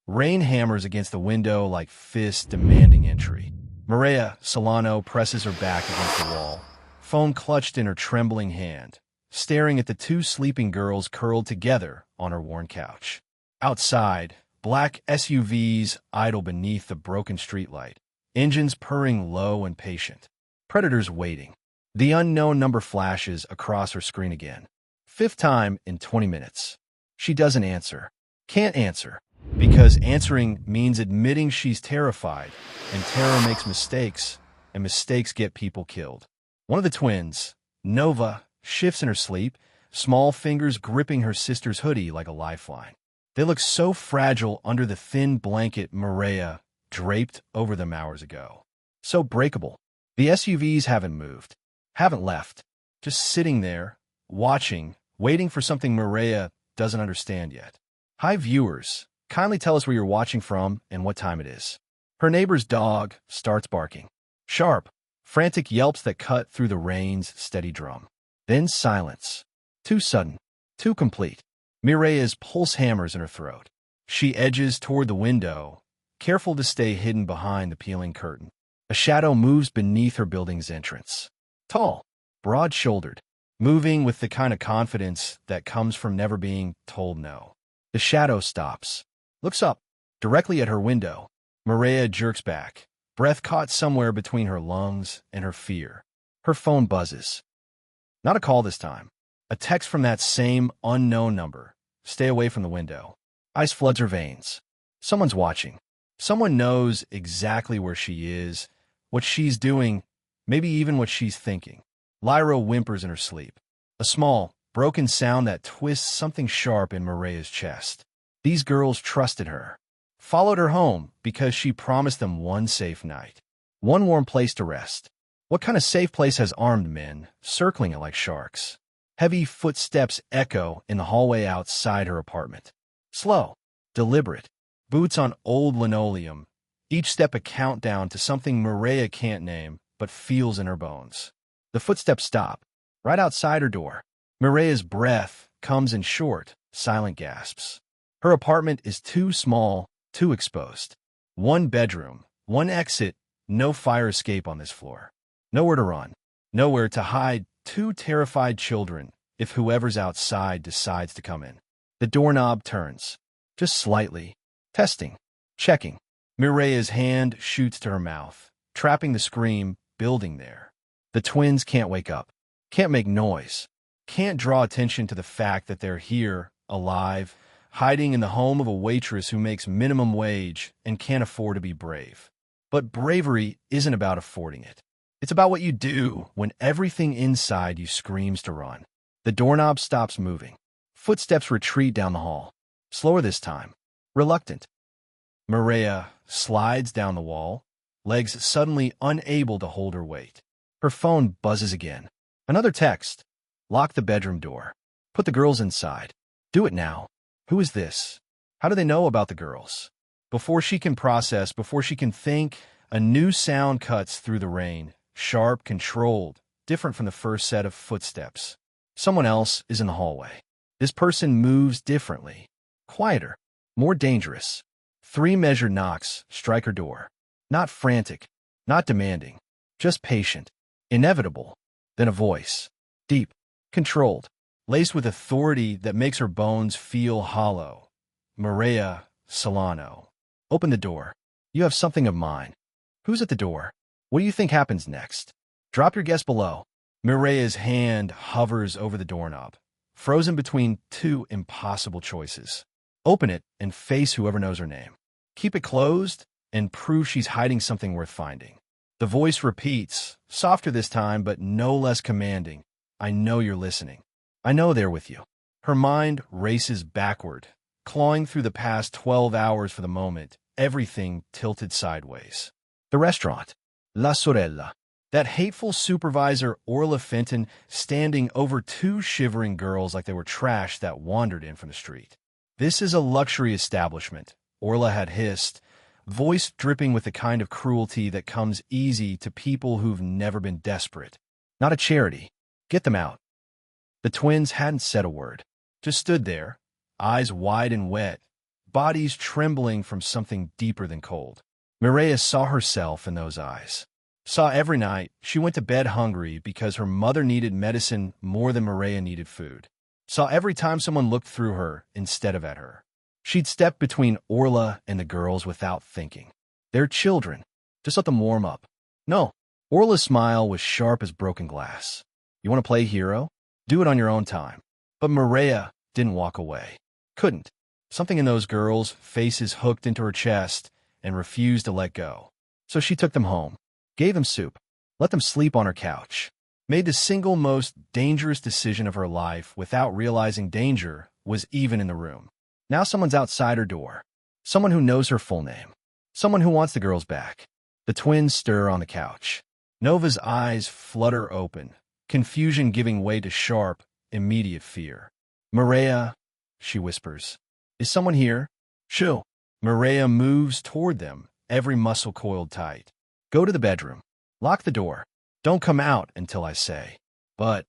Rain hammers against the window like fists demanding entry. Maria Solano presses her back against the wall, phone clutched in her trembling hand, staring at the two sleeping girls curled together on her worn couch. Outside, black SUVs idle beneath the broken streetlight, engines purring low and patient. Predators waiting. The unknown number flashes across her screen again. Fifth time in 20 minutes. She doesn't answer. Can't answer. Because answering means admitting she's terrified, and terror makes mistakes, and mistakes get people killed. One of the twins, Nova, shifts in her sleep, small fingers gripping her sister's hoodie like a lifeline. They look so fragile under the thin blanket Maria draped over them hours ago. So breakable. The SUVs haven't moved, haven't left, just sitting there, watching, waiting for something Maria doesn't understand yet. Hi viewers, kindly tell us where you're watching from and what time it is. Her neighbor's dog starts barking. Sharp, frantic yelps that cut through the rain's steady drum. Then silence. Too sudden, too complete. Mireya's pulse hammers in her throat. She edges toward the window, careful to stay hidden behind the peeling curtain. A shadow moves beneath her building's entrance. Tall, broad-shouldered, moving with the kind of confidence that comes from never being told no. The shadow stops, looks up, directly at her window. Maria jerks back, breath caught somewhere between her lungs and her fear. Her phone buzzes. Not a call this time. A text from that same unknown number. Stay away from the window. Ice floods her veins. Someone's watching. Someone knows exactly where she is, what she's doing, maybe even what she's thinking. Lyra whimpers in her sleep. A small, broken sound that twists something sharp in Maria's chest. These girls trusted her. Followed her home because she promised them one safe night. One warm place to rest. What kind of safe place has armed men circling it like sharks? Heavy footsteps echo in the hallway outside her apartment. Slow, deliberate, boots on old linoleum, each step a countdown to something Maria can't name but feels in her bones. The footsteps stop, right outside her door. Maria's breath comes in short, silent gasps. Her apartment is too small, too exposed. One bedroom, one exit, no fire escape on this floor. Nowhere to run, nowhere to hide two terrified children if whoever's outside decides to come in. The doorknob turns, just slightly, testing, checking. Mireya's hand shoots to her mouth, trapping the scream building there. The twins can't wake up, can't make noise, can't draw attention to the fact that they're here, alive, hiding in the home of a waitress who makes minimum wage and can't afford to be brave. But bravery isn't about affording it. It's about what you do when everything inside you screams to run. The doorknob stops moving. Footsteps retreat down the hall. Slower this time. Reluctant. Maria slides down the wall, legs suddenly unable to hold her weight. Her phone buzzes again. Another text. Lock the bedroom door. Put the girls inside. Do it now. Who is this? How do they know about the girls? Before she can process, before she can think, a new sound cuts through the rain. Sharp, controlled, different from the first set of footsteps. Someone else is in the hallway. This person moves differently. Quieter. More dangerous. 3 measured knocks strike her door. Not frantic. Not demanding. Just patient. Inevitable. Then a voice. Deep. Controlled. Laced with authority that makes her bones feel hollow. Maria Solano. Open the door. You have something of mine. Who's at the door? What do you think happens next? Drop your guess below. Mireya's hand hovers over the doorknob, frozen between 2 impossible choices. Open it and face whoever knows her name. Keep it closed and prove she's hiding something worth finding. The voice repeats, softer this time but no less commanding. I know you're listening. I know they're with you. Her mind races backward, clawing through the past 12 hours for the moment, everything tilted sideways. The restaurant. La Sorella. That hateful supervisor Orla Fenton standing over 2 shivering girls like they were trash that wandered in from the street. This is a luxury establishment, Orla had hissed, voice dripping with the kind of cruelty that comes easy to people who've never been desperate. Not a charity. Get them out. The twins hadn't said a word, just stood there, eyes wide and wet, bodies trembling from something deeper than cold. Mireya saw herself in those eyes. Saw every night she went to bed hungry because her mother needed medicine more than Mireya needed food. Saw every time someone looked through her instead of at her. She'd step between Orla and the girls without thinking. They're children. Just let them warm up. No. Orla's smile was sharp as broken glass. You want to play hero? Do it on your own time. But Mireya didn't walk away. Couldn't. Something in those girls' faces hooked into her chest and refused to let go. So she took them home, gave them soup, let them sleep on her couch, made the single most dangerous decision of her life without realizing danger was even in the room. Now someone's outside her door. Someone who knows her full name. Someone who wants the girls back. The twins stir on the couch. Nova's eyes flutter open, confusion giving way to sharp, immediate fear. Mireya, she whispers. Is someone here? Shoo. Mireya moves toward them, every muscle coiled tight. Go to the bedroom. Lock the door. Don't come out until I say. But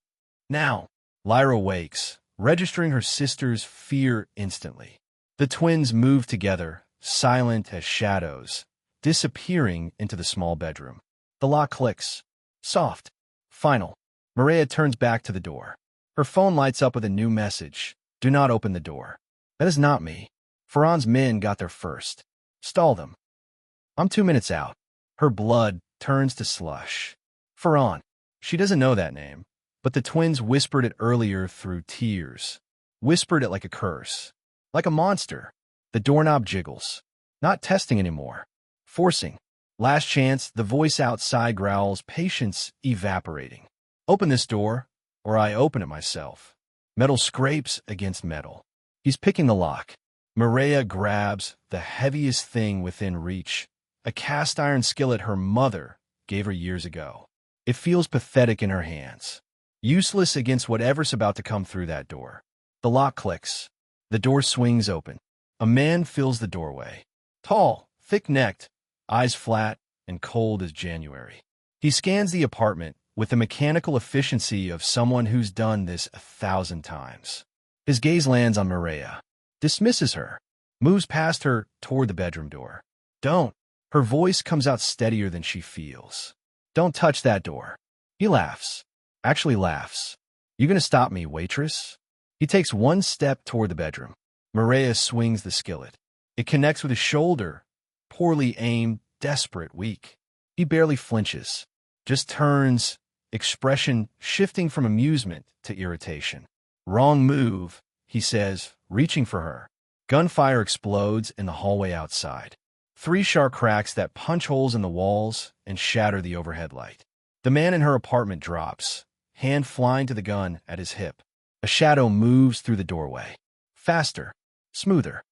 now, Lyra wakes, registering her sister's fear instantly. The twins move together, silent as shadows, disappearing into the small bedroom. The lock clicks. Soft. Final. Mireya turns back to the door. Her phone lights up with a new message. Do not open the door. That is not me. Farhan's men got there first. Stall them. I'm 2 minutes out. Her blood turns to slush. Farhan. She doesn't know that name, but the twins whispered it earlier through tears. Whispered it like a curse. Like a monster. The doorknob jiggles. Not testing anymore. Forcing. Last chance, the voice outside growls, patience evaporating. Open this door, or I open it myself. Metal scrapes against metal. He's picking the lock. Mireya grabs the heaviest thing within reach, a cast iron skillet her mother gave her years ago. It feels pathetic in her hands, useless against whatever's about to come through that door. The lock clicks. The door swings open. A man fills the doorway. Tall, thick-necked, eyes flat and cold as January. He scans the apartment with the mechanical efficiency of someone who's done this 1,000 times. His gaze lands on Mireya, dismisses her, moves past her toward the bedroom door. Don't. Her voice comes out steadier than she feels. Don't touch that door. He laughs. Actually laughs. You gonna stop me, waitress? He takes one step toward the bedroom. Mireya swings the skillet. It connects with his shoulder. Poorly aimed, desperate, weak. He barely flinches. Just turns, expression shifting from amusement to irritation. Wrong move, he says, reaching for her. Gunfire explodes in the hallway outside. 3 sharp cracks that punch holes in the walls and shatter the overhead light. The man in her apartment drops, hand flying to the gun at his hip. A shadow moves through the doorway. Faster, smoother,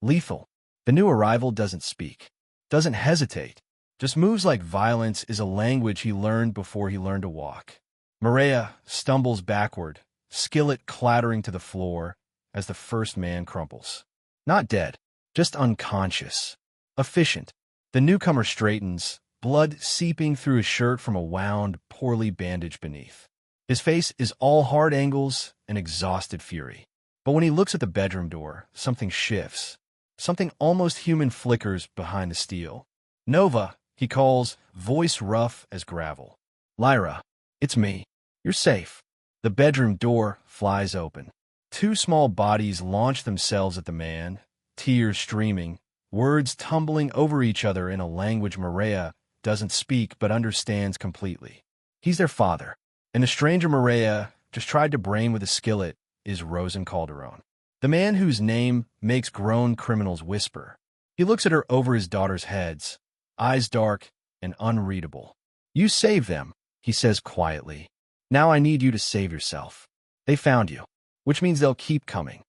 lethal. The new arrival doesn't speak, doesn't hesitate, just moves like violence is a language he learned before he learned to walk. Mireya stumbles backward, skillet clattering to the floor as the first man crumples. Not dead, just unconscious. Efficient. The newcomer straightens, blood seeping through his shirt from a wound, poorly bandaged beneath. His face is all hard angles and exhausted fury. But when he looks at the bedroom door, something shifts. Something almost human flickers behind the steel. Nova, he calls, voice rough as gravel. Lyra, it's me. You're safe. The bedroom door flies open. 2 small bodies launch themselves at the man, tears streaming, words tumbling over each other in a language Mireya doesn't speak but understands completely. He's their father, and the stranger Mireya just tried to brain with a skillet is Rosen Calderon. The man whose name makes grown criminals whisper. He looks at her over his daughter's heads, eyes dark and unreadable. You saved them, he says quietly. Now I need you to save yourself. They found you, which means they'll keep coming.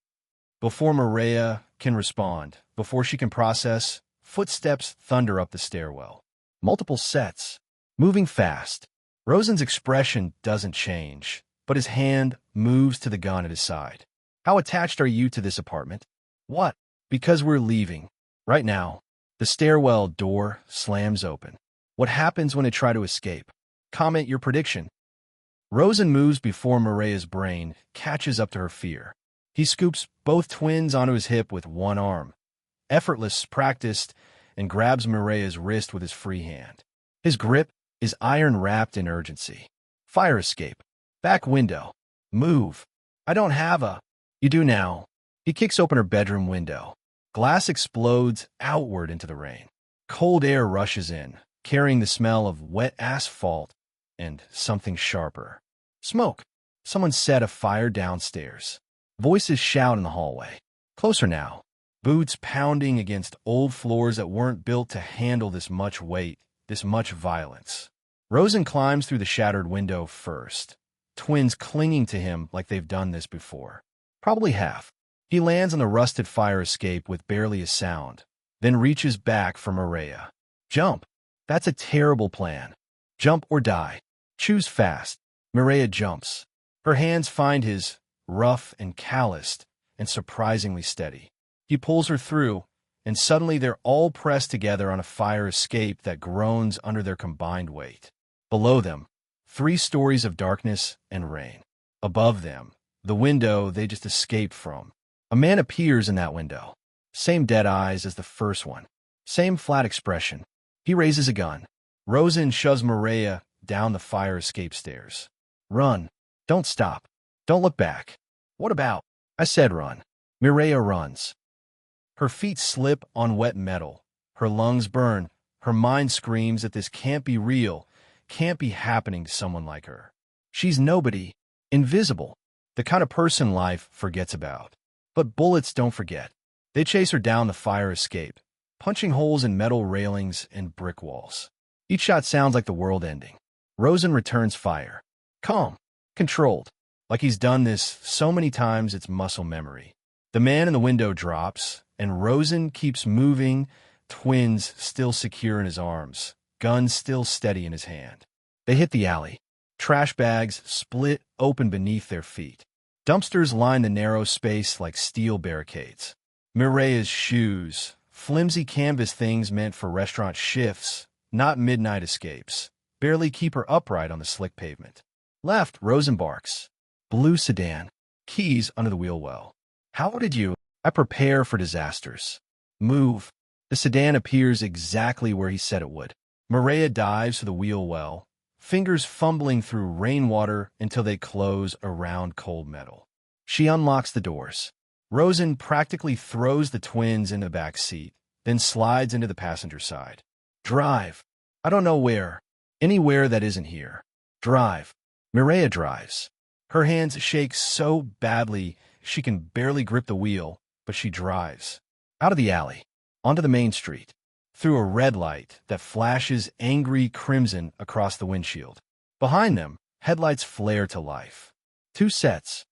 Before Mireya can respond, before she can process, footsteps thunder up the stairwell. Multiple sets, moving fast. Rosen's expression doesn't change, but his hand moves to the gun at his side. How attached are you to this apartment? What? Because we're leaving. Right now. The stairwell door slams open. What happens when I try to escape? Comment your prediction. Rosen moves before Mireya's brain catches up to her fear. He scoops both twins onto his hip with one arm, effortless, practiced, and grabs Mireya's wrist with his free hand. His grip is iron-wrapped in urgency. Fire escape. Back window. Move. I don't have a... You do now. He kicks open her bedroom window. Glass explodes outward into the rain. Cold air rushes in, carrying the smell of wet asphalt and something sharper. Smoke. Someone set a fire downstairs. Voices shout in the hallway. Closer now. Boots pounding against old floors that weren't built to handle this much weight, this much violence. Rosen climbs through the shattered window first. Twins clinging to him like they've done this before. Probably have. He lands on the rusted fire escape with barely a sound, then reaches back for Mireya. Jump. That's a terrible plan. Jump or die. Choose fast. Mireya jumps. Her hands find his, rough and calloused, and surprisingly steady. He pulls her through, and suddenly they're all pressed together on a fire escape that groans under their combined weight. Below them, 3 stories of darkness and rain. Above them, the window they just escaped from. A man appears in that window. Same dead eyes as the first one. Same flat expression. He raises a gun. Rosen shoves Mireya down the fire escape stairs. Run. Don't stop. Don't look back. What about? I said run. Mireya runs. Her feet slip on wet metal. Her lungs burn. Her mind screams that this can't be real, can't be happening to someone like her. She's nobody, invisible, the kind of person life forgets about. But bullets don't forget. They chase her down the fire escape, punching holes in metal railings and brick walls. Each shot sounds like the world ending. Rosen returns fire. Calm, controlled, like he's done this so many times it's muscle memory. The man in the window drops, and Rosen keeps moving, twins still secure in his arms, gun still steady in his hand. They hit the alley. Trash bags split open beneath their feet. Dumpsters line the narrow space like steel barricades. Mireya's shoes, flimsy canvas things meant for restaurant shifts, not midnight escapes, barely keep her upright on the slick pavement. Left, Rosen barks. Blue sedan. Keys under the wheel well. How did you? I prepare for disasters. Move. The sedan appears exactly where he said it would. Mireya dives to the wheel well, fingers fumbling through rainwater until they close around cold metal. She unlocks the doors. Rosen practically throws the twins in the back seat, then slides into the passenger side. Drive. I don't know where. Anywhere that isn't here. Drive. Mireya drives. Her hands shake so badly she can barely grip the wheel, but she drives. Out of the alley. Onto the main street. Through a red light that flashes angry crimson across the windshield. Behind them, headlights flare to life. 2 sets.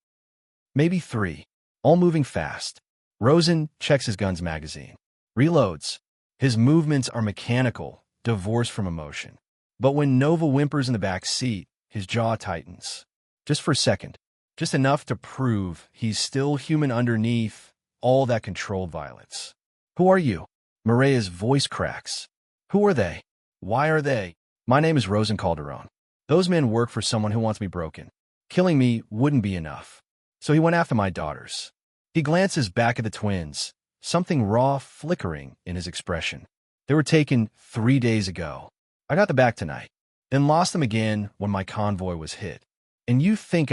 Maybe 3. All moving fast. Rosen checks his gun's magazine. Reloads. His movements are mechanical, divorced from emotion. But when Nova whimpers in the back seat, his jaw tightens. Just for a second. Just enough to prove he's still human underneath all that controlled violence. Who are you? Mireya's voice cracks. Who are they? Why are they? My name is Rosen Calderon. Those men work for someone who wants me broken. Killing me wouldn't be enough. So he went after my daughters. He glances back at the twins, something raw flickering in his expression. They were taken 3 days ago. I got them back tonight, then lost them again when my convoy was hit. And you think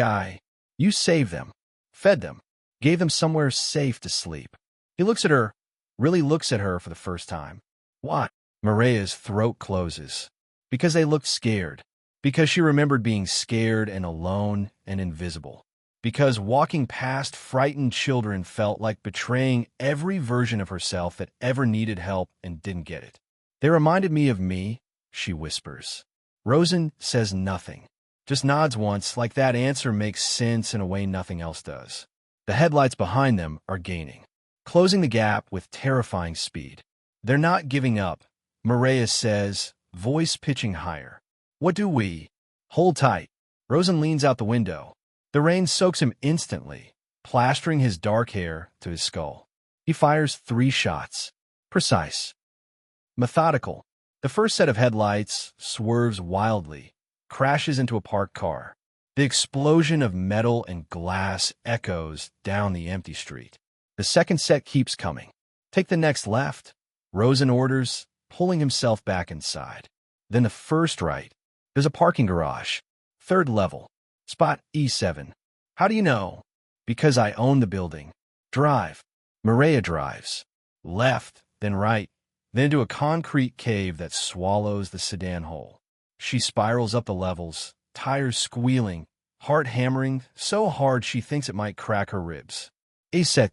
you saved them, fed them, gave them somewhere safe to sleep. He looks at her, really looks at her for the first time. Why? Mireya's throat closes. Because they looked scared. Because she remembered being scared and alone and invisible. Because walking past frightened children felt like betraying every version of herself that ever needed help and didn't get it. They reminded me of me, she whispers. Rosen says nothing, just nods once like that answer makes sense in a way nothing else does. The headlights behind them are gaining, closing the gap with terrifying speed. They're not giving up, Mireya says, voice pitching higher. What do we? Hold tight. Rosen leans out the window. The rain soaks him instantly, plastering his dark hair to his skull. He fires 3 shots. Precise. Methodical. The first set of headlights swerves wildly, crashes into a parked car. The explosion of metal and glass echoes down the empty street. The second set keeps coming. Take the next left, Rosen orders, pulling himself back inside. Then the first right. There's a parking garage. Third level. Spot E7. How do you know? Because I own the building. Drive. Maria drives. Left, then right, then into a concrete cave that swallows the sedan whole. She spirals up the levels, tires squealing, heart hammering so hard she thinks it might crack her ribs. E7.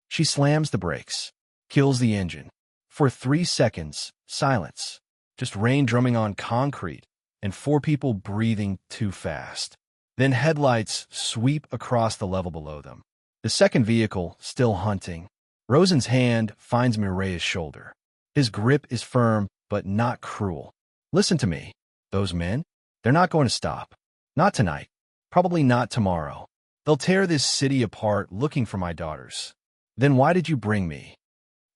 She slams the brakes, kills the engine. For 3 seconds, silence. Just rain drumming on concrete and 4 people breathing too fast. Then headlights sweep across the level below them. The second vehicle, still hunting. Rosen's hand finds Mireya's shoulder. His grip is firm, but not cruel. Listen to me. Those men, they're not going to stop. Not tonight. Probably not tomorrow. They'll tear this city apart looking for my daughters. Then why did you bring me?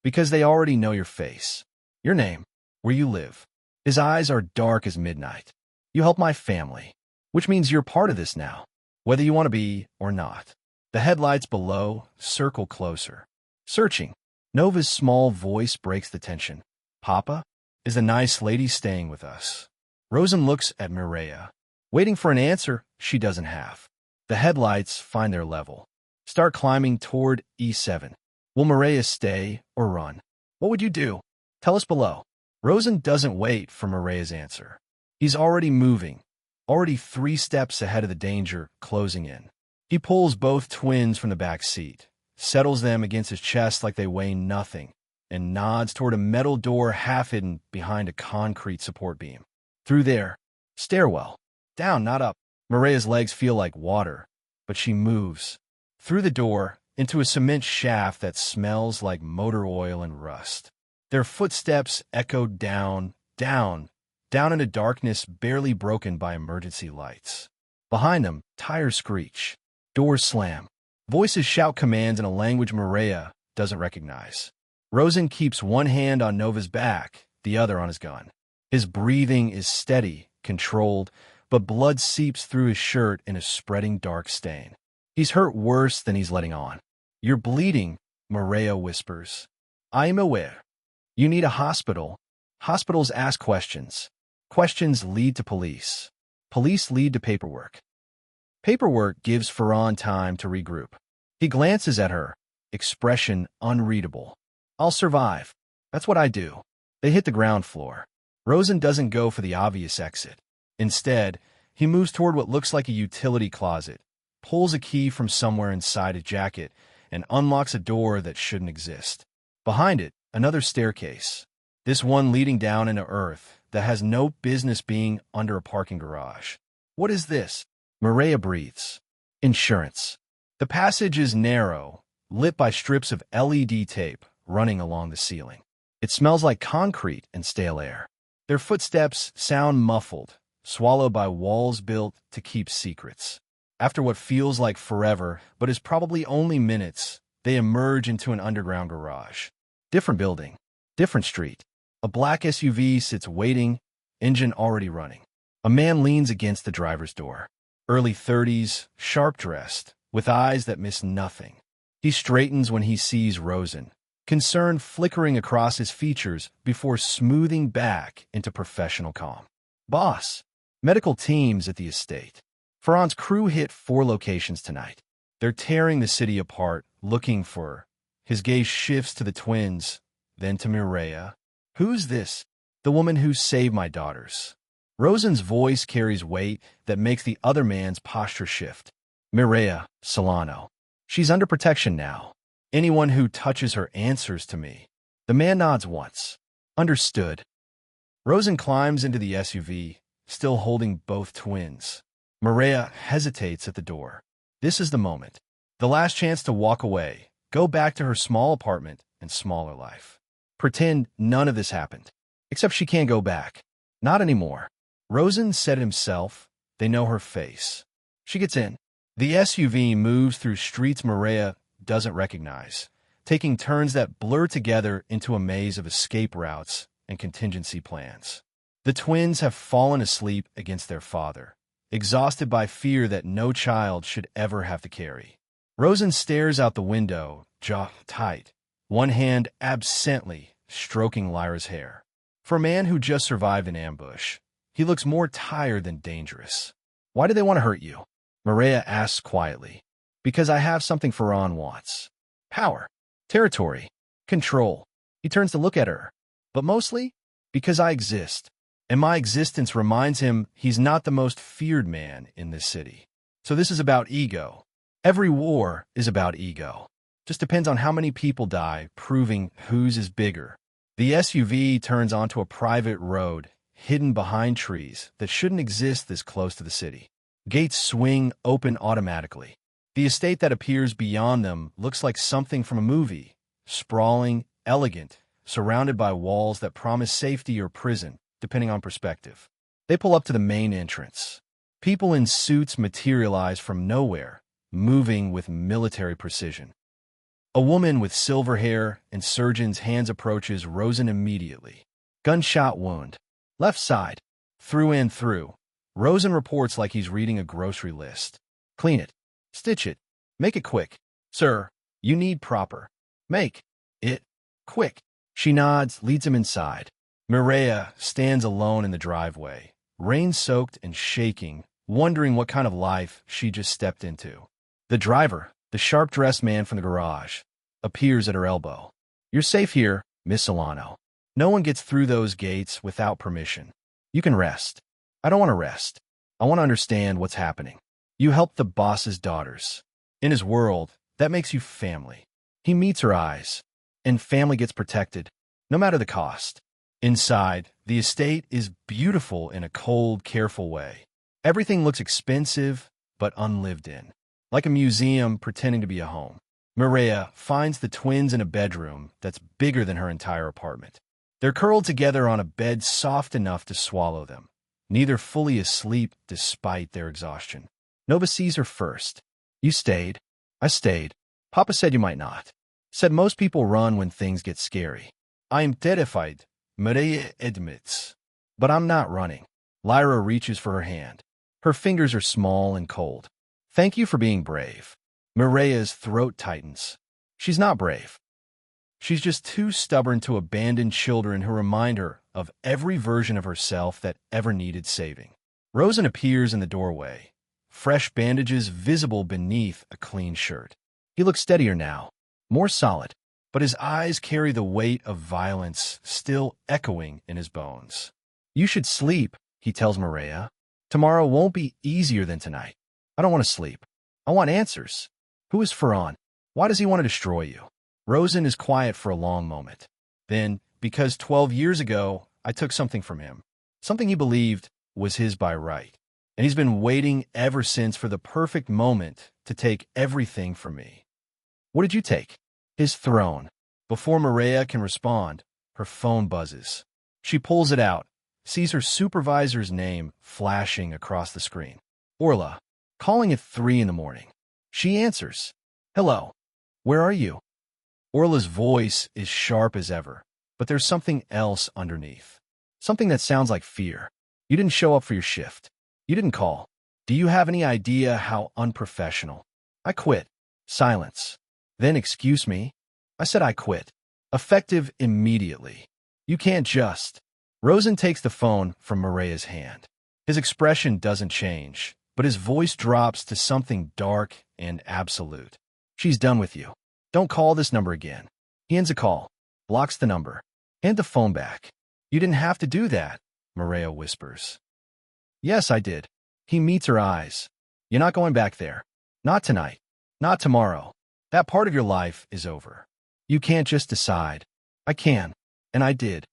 Because they already know your face, your name, where you live. His eyes are dark as midnight. You help my family, which means you're part of this now, whether you want to be or not. The headlights below circle closer. Searching. Nova's small voice breaks the tension. Papa, is the nice lady staying with us? Rosen looks at Mireya, waiting for an answer she doesn't have. The headlights find their level. Start climbing toward E7. Will Mireya stay or run? What would you do? Tell us below. Rosen doesn't wait for Mireya's answer. He's already moving, already 3 steps ahead of the danger closing in. He pulls both twins from the back seat, settles them against his chest like they weigh nothing, and nods toward a metal door half hidden behind a concrete support beam. Through there. Stairwell. Down, not up. Mireya's legs feel like water, but she moves. Through the door, into a cement shaft that smells like motor oil and rust. Their footsteps echo down, down, down into darkness barely broken by emergency lights. Behind them, tires screech. Doors slam. Voices shout commands in a language Mireya doesn't recognize. Rosen keeps one hand on Nova's back, the other on his gun. His breathing is steady, controlled, but blood seeps through his shirt in a spreading dark stain. He's hurt worse than he's letting on. You're bleeding, Mireya whispers. I am aware. You need a hospital. Hospitals ask questions. Questions lead to police. Police lead to paperwork. Paperwork gives Ferran time to regroup. He glances at her, expression unreadable. I'll survive. That's what I do. They hit the ground floor. Rosen doesn't go for the obvious exit. Instead, he moves toward what looks like a utility closet, pulls a key from somewhere inside his jacket, and unlocks a door that shouldn't exist. Behind it, another staircase. This one leading down into earth that has no business being under a parking garage. What is this? Mireya breathes. Insurance. The passage is narrow, lit by strips of LED tape running along the ceiling. It smells like concrete and stale air. Their footsteps sound muffled, swallowed by walls built to keep secrets. After what feels like forever, but is probably only minutes, they emerge into an underground garage. Different building, different street. A black SUV sits waiting, engine already running. A man leans against the driver's door. Early 30s, sharp-dressed, with eyes that miss nothing. He straightens when he sees Rosen, concern flickering across his features before smoothing back into professional calm. Boss, medical teams at the estate. Ferran's crew hit 4 locations tonight. They're tearing the city apart, looking for her. His gaze shifts to the twins, then to Mireya. Who's this? The woman who saved my daughters. Rosen's voice carries weight that makes the other man's posture shift. Mireya, Solano. She's under protection now. Anyone who touches her answers to me. The man nods once. Understood. Rosen climbs into the SUV, still holding both twins. Mireya hesitates at the door. This is the moment. The last chance to walk away, go back to her small apartment and smaller life. Pretend none of this happened. Except she can't go back. Not anymore. Rosen said it himself. They know her face. She gets in. The SUV moves through streets Mireya doesn't recognize, taking turns that blur together into a maze of escape routes and contingency plans. The twins have fallen asleep against their father, exhausted by fear that no child should ever have to carry. Rosen stares out the window, jaw tight, one hand absently stroking Lyra's hair. For a man who just survived an ambush, he looks more tired than dangerous. Why do they want to hurt you? Maria asks quietly. Because I have something Ferran wants. Power. Territory. Control. He turns to look at her. But mostly, because I exist. And my existence reminds him he's not the most feared man in this city. So this is about ego. Every war is about ego. Just depends on how many people die, proving whose is bigger. The SUV turns onto a private road, hidden behind trees that shouldn't exist this close to the city. Gates swing open automatically. The estate that appears beyond them looks like something from a movie. Sprawling, elegant, surrounded by walls that promise safety or prison, depending on perspective. They pull up to the main entrance. People in suits materialize from nowhere, moving with military precision. A woman with silver hair and surgeon's hands approaches Rosen immediately. Gunshot wound. Left side. Through and through. Rosen reports like he's reading a grocery list. Clean it. Stitch it. Make it quick. Sir, you need proper. Make it quick. She nods, leads him inside. Mireia stands alone in the driveway, rain-soaked and shaking, wondering what kind of life she just stepped into. The driver, the sharp-dressed man from the garage, appears at her elbow. You're safe here, Miss Solano. No one gets through those gates without permission. You can rest. I don't want to rest. I want to understand what's happening. You help the boss's daughters. In his world, that makes you family. He meets her eyes, and family gets protected, no matter the cost. Inside, the estate is beautiful in a cold, careful way. Everything looks expensive, but unlived in. Like a museum pretending to be a home. Mireia finds the twins in a bedroom that's bigger than her entire apartment. They're curled together on a bed soft enough to swallow them, neither fully asleep despite their exhaustion. Nova sees her first. You stayed. I stayed. Papa said you might not. Said most people run when things get scary. I am terrified, Mireia admits. But I'm not running. Lyra reaches for her hand. Her fingers are small and cold. Thank you for being brave. Mireia's throat tightens. She's not brave. She's just too stubborn to abandon children who remind her of every version of herself that ever needed saving. Rosen appears in the doorway, fresh bandages visible beneath a clean shirt. He looks steadier now, more solid, but his eyes carry the weight of violence still echoing in his bones. You should sleep, he tells Mireia. Tomorrow won't be easier than tonight. I don't want to sleep. I want answers. Who is Ferran? Why does he want to destroy you? Rosen is quiet for a long moment. Then, because 12 years ago, I took something from him. Something he believed was his by right. And he's been waiting ever since for the perfect moment to take everything from me. What did you take? His throne. Before Mireia can respond, her phone buzzes. She pulls it out, sees her supervisor's name flashing across the screen. Orla, calling at 3 in the morning. She answers. Hello. Where are you? Orla's voice is sharp as ever, but there's something else underneath. Something that sounds like fear. You didn't show up for your shift. You didn't call. Do you have any idea how unprofessional? I quit. Silence. Then excuse me. I said I quit. Effective immediately. You can't just. Rosen takes the phone from Mireia's hand. His expression doesn't change, but his voice drops to something dark and absolute. She's done with you. Don't call this number again. He ends a call, blocks the number. Hand the phone back. You didn't have to do that, Mireia whispers. Yes, I did. He meets her eyes. You're not going back there. Not tonight. Not tomorrow. That part of your life is over. You can't just decide. I can. And I did.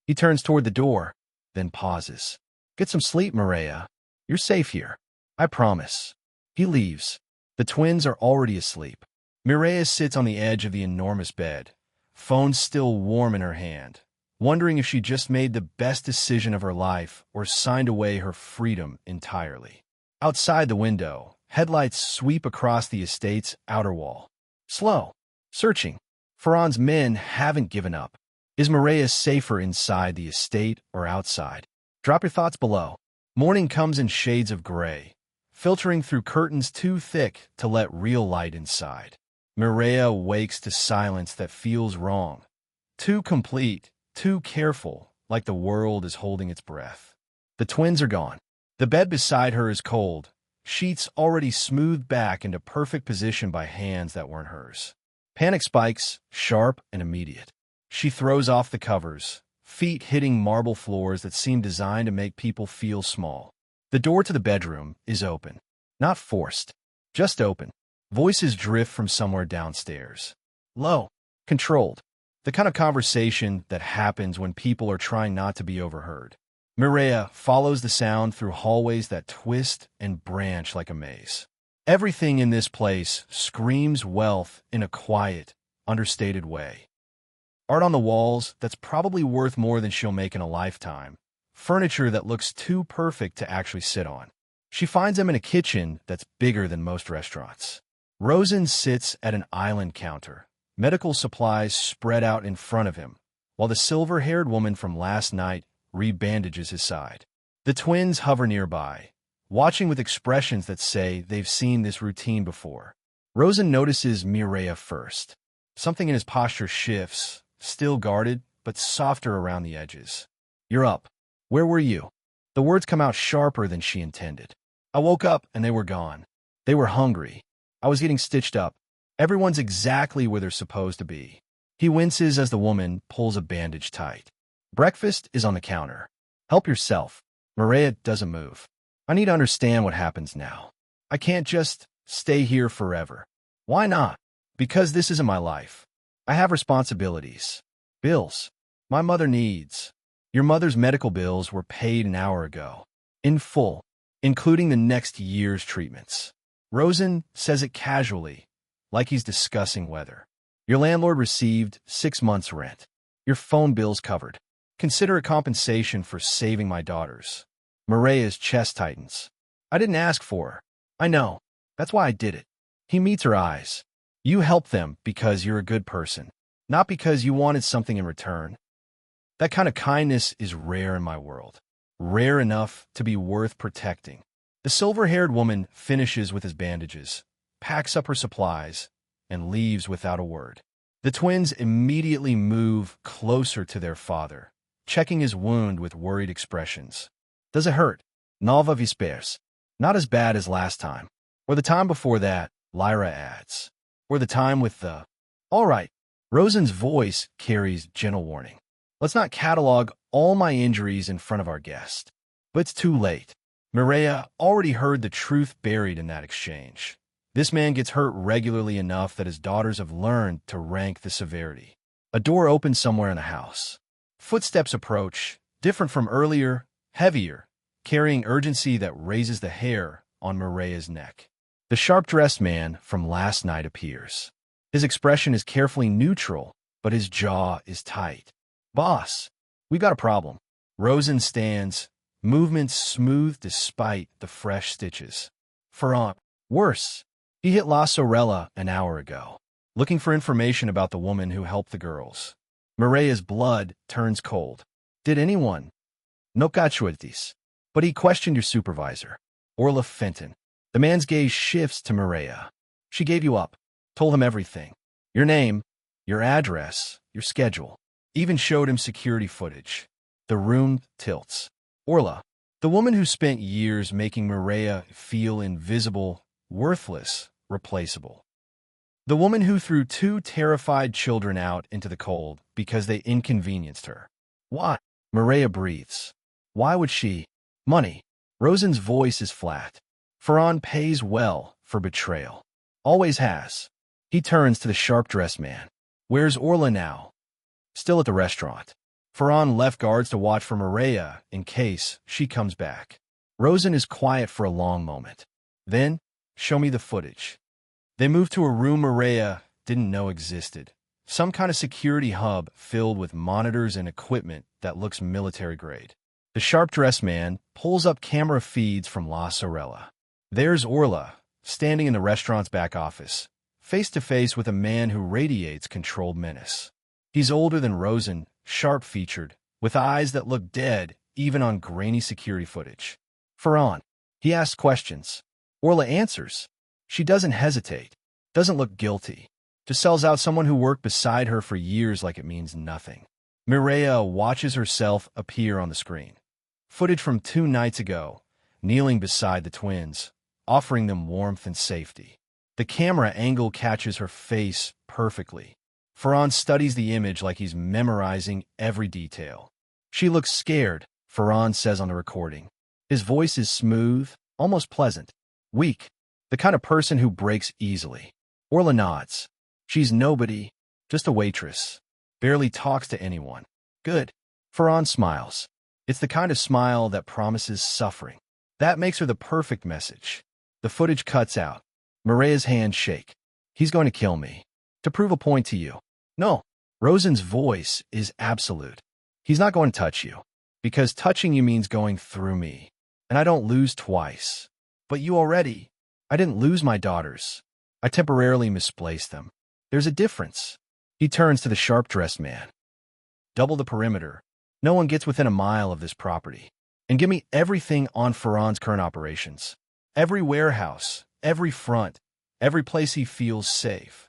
He turns toward the door, then pauses. Get some sleep, Mireia. You're safe here. I promise. He leaves. The twins are already asleep. Mireia sits on the edge of the enormous bed, phone still warm in her hand, wondering if she just made the best decision of her life or signed away her freedom entirely. Outside the window, headlights sweep across the estate's outer wall. Slow. Searching. Ferran's men haven't given up. Is Mireia safer inside the estate or outside? Drop your thoughts below. Morning comes in shades of gray, filtering through curtains too thick to let real light inside. Mireya wakes to silence that feels wrong. Too complete, too careful, like the world is holding its breath. The twins are gone. The bed beside her is cold, sheets already smoothed back into perfect position by hands that weren't hers. Panic spikes, sharp and immediate. She throws off the covers, feet hitting marble floors that seem designed to make people feel small. The door to the bedroom is open. Not forced, just open. Voices drift from somewhere downstairs. Low, controlled. The kind of conversation that happens when people are trying not to be overheard. Mireya follows the sound through hallways that twist and branch like a maze. Everything in this place screams wealth in a quiet, understated way. Art on the walls that's probably worth more than she'll make in a lifetime. Furniture that looks too perfect to actually sit on. She finds them in a kitchen that's bigger than most restaurants. Rosen sits at an island counter, medical supplies spread out in front of him, while the silver-haired woman from last night rebandages his side. The twins hover nearby, watching with expressions that say they've seen this routine before. Rosen notices Mireya first. Something in his posture shifts, still guarded, but softer around the edges. You're up. Where were you? The words come out sharper than she intended. I woke up and they were gone. They were hungry. I was getting stitched up. Everyone's exactly where they're supposed to be. He winces as the woman pulls a bandage tight. Breakfast is on the counter. Help yourself. Mireya doesn't move. I need to understand what happens now. I can't just stay here forever. Why not? Because this isn't my life. I have responsibilities. Bills. My mother needs. Your mother's medical bills were paid an hour ago. In full, including the next year's treatments. Rosen says it casually, like he's discussing weather. Your landlord received 6 months' rent. Your phone bill's covered. Consider it compensation for saving my daughters. Mireya's chest tightens. I didn't ask for her. I know. That's why I did it. He meets her eyes. You help them because you're a good person, not because you wanted something in return. That kind of kindness is rare in my world. Rare enough to be worth protecting. The silver-haired woman finishes with his bandages, packs up her supplies, and leaves without a word. The twins immediately move closer to their father, checking his wound with worried expressions. Does it hurt? Nova vespers. Not as bad as last time. Or the time before that, Lyra adds. Or the time with the... All right. Rosen's voice carries gentle warning. Let's not catalog all my injuries in front of our guest. But it's too late. Mireya already heard the truth buried in that exchange. This man gets hurt regularly enough that his daughters have learned to rank the severity. A door opens somewhere in the house. Footsteps approach, different from earlier, heavier, carrying urgency that raises the hair on Mireya's neck. The sharp-dressed man from last night appears. His expression is carefully neutral, but his jaw is tight. Boss, we've got a problem. Rosen stands, movements smooth despite the fresh stitches. Ferrand, worse. He hit La Sorella an hour ago, looking for information about the woman who helped the girls. Mireya's blood turns cold. Did anyone? No cachuetes. But he questioned your supervisor, Orla Fenton. The man's gaze shifts to Mireya. She gave you up, told him everything. Your name, your address, your schedule. Even showed him security footage. The room tilts. Orla, the woman who spent years making Mireya feel invisible, worthless, replaceable. The woman who threw 2 terrified children out into the cold because they inconvenienced her. Why? Mireya breathes. Why would she? Money. Rosen's voice is flat. Ferrand pays well for betrayal. Always has. He turns to the sharp-dressed man. Where's Orla now? Still at the restaurant. Ferrand left guards to watch for Mireya in case she comes back. Rosen is quiet for a long moment. Then, show me the footage. They move to a room Mireya didn't know existed. Some kind of security hub filled with monitors and equipment that looks military-grade. The sharp-dressed man pulls up camera feeds from La Sorella. There's Orla, standing in the restaurant's back office, face-to-face with a man who radiates controlled menace. He's older than Rosen, sharp-featured, with eyes that look dead even on grainy security footage. Ferrand. He asks questions. Orla answers. She doesn't hesitate, doesn't look guilty. Just sells out someone who worked beside her for years like it means nothing. Mireya watches herself appear on the screen. Footage from 2 nights ago, kneeling beside the twins, offering them warmth and safety. The camera angle catches her face perfectly. Farhan studies the image like he's memorizing every detail. She looks scared, Farhan says on the recording. His voice is smooth, almost pleasant. Weak, the kind of person who breaks easily. Orla nods. She's nobody, just a waitress. Barely talks to anyone. Good. Farhan smiles. It's the kind of smile that promises suffering. That makes her the perfect message. The footage cuts out. Mireya's hands shake. He's going to kill me. To prove a point to you. No. Rosen's voice is absolute. He's not going to touch you. Because touching you means going through me. And I don't lose twice. But you already. I didn't lose my daughters. I temporarily misplaced them. There's a difference. He turns to the sharp-dressed man. Double the perimeter. No one gets within a mile of this property. And give me everything on Farhan's current operations. Every warehouse, every front, every place he feels safe.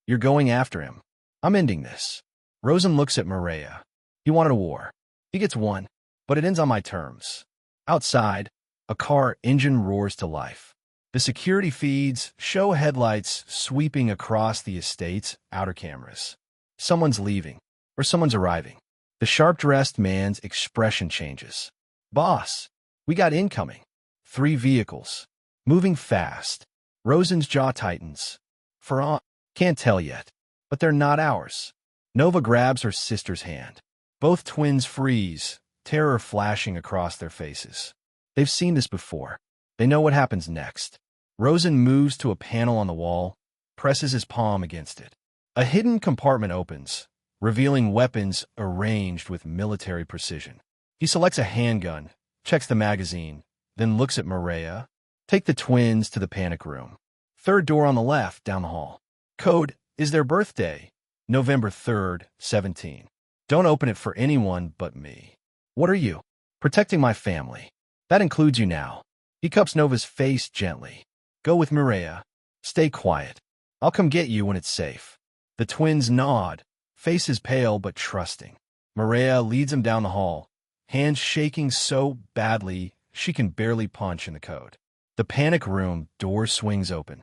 You're going after him. I'm ending this. Rosen looks at Mireya. He wanted a war. He gets one, but it ends on my terms. Outside, a car engine roars to life. The security feeds show headlights sweeping across the estate's outer cameras. Someone's leaving, or someone's arriving. The sharp-dressed man's expression changes. Boss, we got incoming. 3 vehicles. Moving fast. Rosen's jaw tightens. Farhan, can't tell yet, but they're not ours. Nova grabs her sister's hand. Both twins freeze, terror flashing across their faces. They've seen this before. They know what happens next. Rosen moves to a panel on the wall, presses his palm against it. A hidden compartment opens, revealing weapons arranged with military precision. He selects a handgun, checks the magazine, then looks at Mireya. Take the twins to the panic room. 3rd door on the left, down the hall. Code is their birthday, November 3rd, 17. Don't open it for anyone but me. What are you? Protecting my family. That includes you now. He cups Nova's face gently. Go with Mireya. Stay quiet. I'll come get you when it's safe. The twins nod, faces pale but trusting. Mireya leads him down the hall, hands shaking so badly she can barely punch in the code. The panic room door swings open.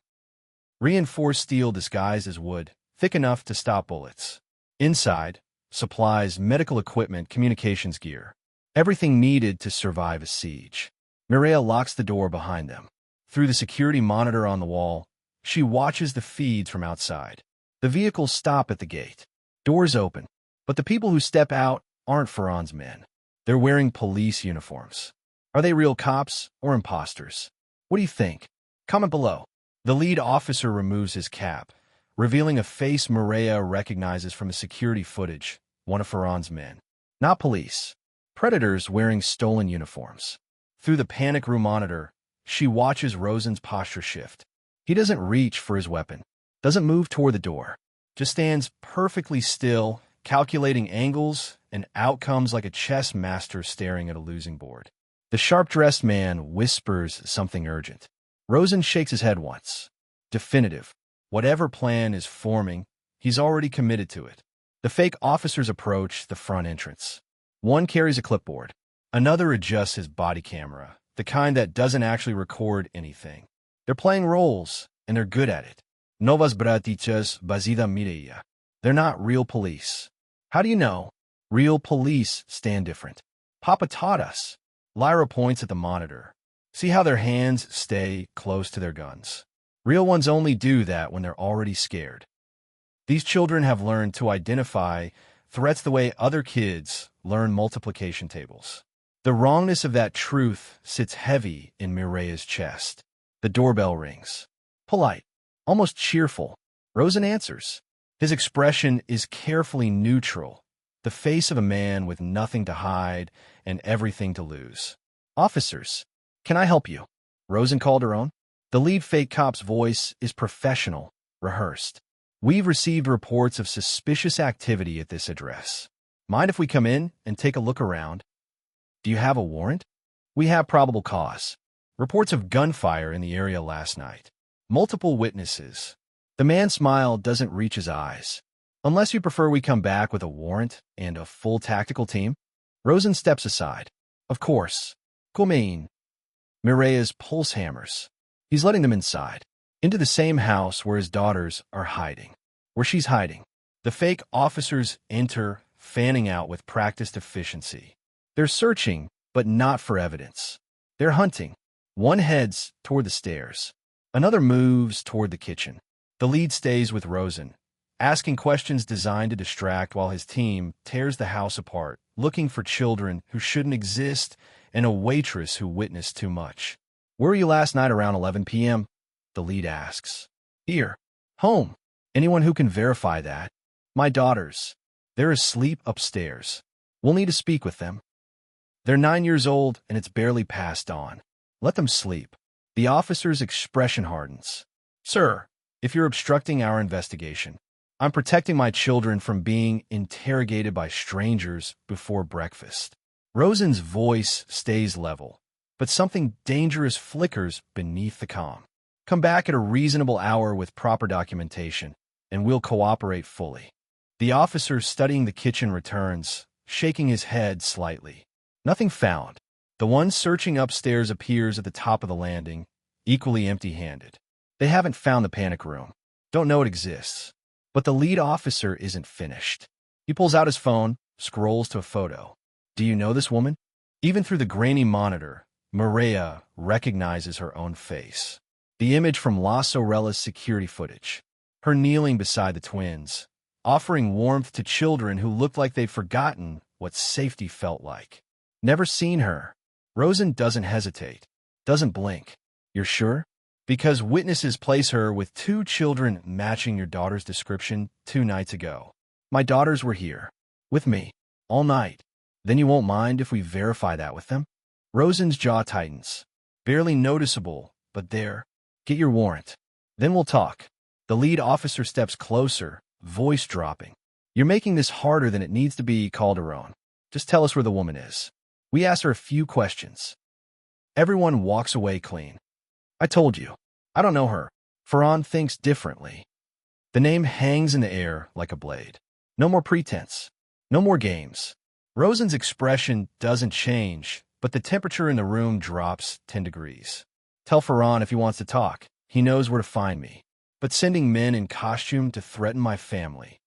Reinforced steel disguised as wood, thick enough to stop bullets. Inside, supplies, medical equipment, communications gear. Everything needed to survive a siege. Mireya locks the door behind them. Through the security monitor on the wall, she watches the feeds from outside. The vehicles stop at the gate. Doors open, but the people who step out aren't Farhan's men. They're wearing police uniforms. Are they real cops or imposters? What do you think? Comment below. The lead officer removes his cap, revealing a face Mireya recognizes from the security footage, one of Farhan's men. Not police. Predators wearing stolen uniforms. Through the panic room monitor, she watches Rosen's posture shift. He doesn't reach for his weapon, doesn't move toward the door, just stands perfectly still, calculating angles and outcomes like a chess master staring at a losing board. The sharp-dressed man whispers something urgent. Rosen shakes his head once. Definitive. Whatever plan is forming, he's already committed to it. The fake officers approach the front entrance. One carries a clipboard. Another adjusts his body camera, the kind that doesn't actually record anything. They're playing roles, and they're good at it. Novas bratichas bazida mireya. They're not real police. How do you know? Real police stand different. Papa taught us. Lyra points at the monitor. See how their hands stay close to their guns. Real ones only do that when they're already scared. These children have learned to identify threats the way other kids learn multiplication tables. The wrongness of that truth sits heavy in Mireya's chest. The doorbell rings. Polite, almost cheerful. Rosen answers. His expression is carefully neutral, the face of a man with nothing to hide and everything to lose. Officers, can I help you? Rosen called her own. The lead fake cop's voice is professional, rehearsed. We've received reports of suspicious activity at this address. Mind if we come in and take a look around? Do you have a warrant? We have probable cause. Reports of gunfire in the area last night. Multiple witnesses. The man's smile doesn't reach his eyes. Unless you prefer we come back with a warrant and a full tactical team? Rosen steps aside. Of course. Cool. Mireya's pulse hammers. He's letting them inside. Into the same house where his daughters are hiding. Where she's hiding. The fake officers enter, fanning out with practiced efficiency. They're searching, but not for evidence. They're hunting. One heads toward the stairs. Another moves toward the kitchen. The lead stays with Rosen, asking questions designed to distract while his team tears the house apart, looking for children who shouldn't exist and a waitress who witnessed too much. Where were you last night around 11 p.m.? The lead asks. Here. Home. Anyone who can verify that? My daughters. They're asleep upstairs. We'll need to speak with them. They're 9 years old and it's barely past dawn. Let them sleep. The officer's expression hardens. Sir, if you're obstructing our investigation, I'm protecting my children from being interrogated by strangers before breakfast. Rosen's voice stays level, but something dangerous flickers beneath the calm. Come back at a reasonable hour with proper documentation, and we'll cooperate fully. The officer studying the kitchen returns, shaking his head slightly. Nothing found. The one searching upstairs appears at the top of the landing, equally empty-handed. They haven't found the panic room. Don't know it exists. But the lead officer isn't finished. He pulls out his phone, scrolls to a photo. Do you know this woman? Even through the grainy monitor, Mireya recognizes her own face. The image from La Sorella's security footage. Her kneeling beside the twins, offering warmth to children who looked like they'd forgotten what safety felt like. Never seen her. Rosen doesn't hesitate, doesn't blink. You're sure? Because witnesses place her with 2 children matching your daughter's description 2 nights ago. My daughters were here, with me, all night. Then you won't mind if we verify that with them? Rosen's jaw tightens. Barely noticeable, but there. Get your warrant. Then we'll talk. The lead officer steps closer, voice dropping. You're making this harder than it needs to be, Calderon. Just tell us where the woman is. We ask her a few questions. Everyone walks away clean. I told you. I don't know her. Ferran thinks differently. The name hangs in the air like a blade. No more pretense. No more games. Rosen's expression doesn't change, but the temperature in the room drops 10 degrees. Tell Ferran if he wants to talk. He knows where to find me. But sending men in costume to threaten my family.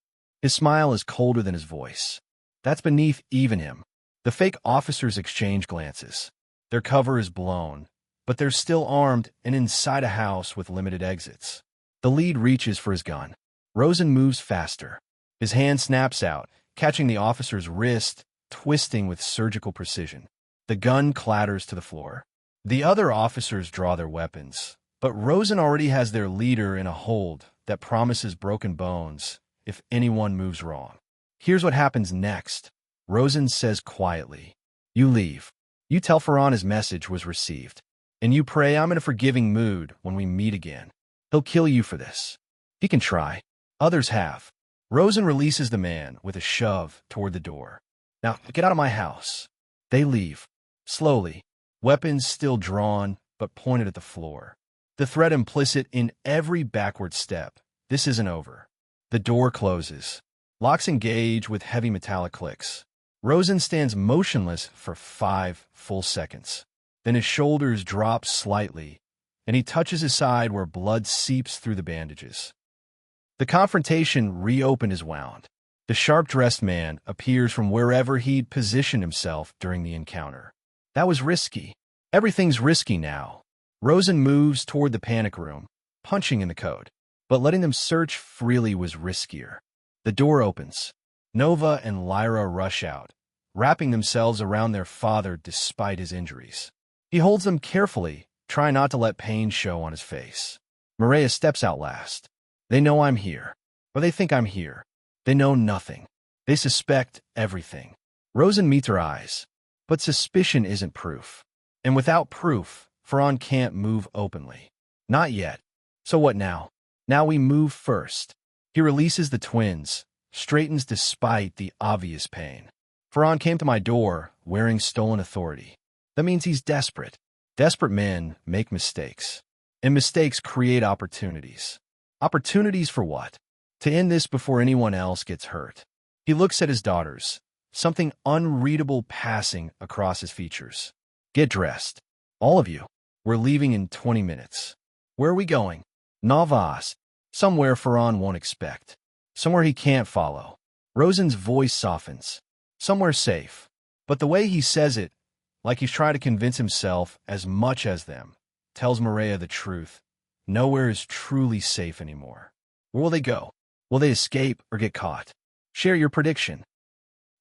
His smile is colder than his voice. That's beneath even him. The fake officers exchange glances. Their cover is blown, but they're still armed and inside a house with limited exits. The lead reaches for his gun. Rosen moves faster. His hand snaps out, catching the officer's wrist, twisting with surgical precision. The gun clatters to the floor. The other officers draw their weapons, but Rosen already has their leader in a hold that promises broken bones if anyone moves wrong. Here's what happens next. Rosen says quietly, you leave. You tell Ferran his message was received. And you pray I'm in a forgiving mood when we meet again. He'll kill you for this. He can try. Others have. Rosen releases the man with a shove toward the door. Now, get out of my house. They leave. Slowly. Weapons still drawn, but pointed at the floor. The threat implicit in every backward step. This isn't over. The door closes. Locks engage with heavy metallic clicks. Rosen stands motionless for 5 full seconds. Then his shoulders drop slightly, and he touches his side where blood seeps through the bandages. The confrontation reopened is wound. The sharp-dressed man appears from wherever he'd positioned himself during the encounter. That was risky. Everything's risky now. Rosen moves toward the panic room, punching in the code. But letting them search freely was riskier. The door opens. Nova and Lyra rush out, wrapping themselves around their father despite his injuries. He holds them carefully, trying not to let pain show on his face. Mireya steps out last. They know I'm here, or they think I'm here. They know nothing. They suspect everything. Rosen meets her eyes, but suspicion isn't proof. And without proof, Ferran can't move openly. Not yet. So what now? Now we move first. He releases the twins, straightens despite the obvious pain. Ferran came to my door wearing stolen authority. That means he's desperate. Desperate men make mistakes, and mistakes create opportunities. Opportunities for what? To end this before anyone else gets hurt. He looks at his daughters, something unreadable passing across his features. Get dressed. All of you. We're leaving in 20 minutes. Where are we going? Navas. Somewhere Farhan won't expect. Somewhere he can't follow. Rosen's voice softens. Somewhere safe. But the way he says it, like he's trying to convince himself as much as them, tells Maria the truth. Nowhere is truly safe anymore. Where will they go? Will they escape or get caught? Share your prediction.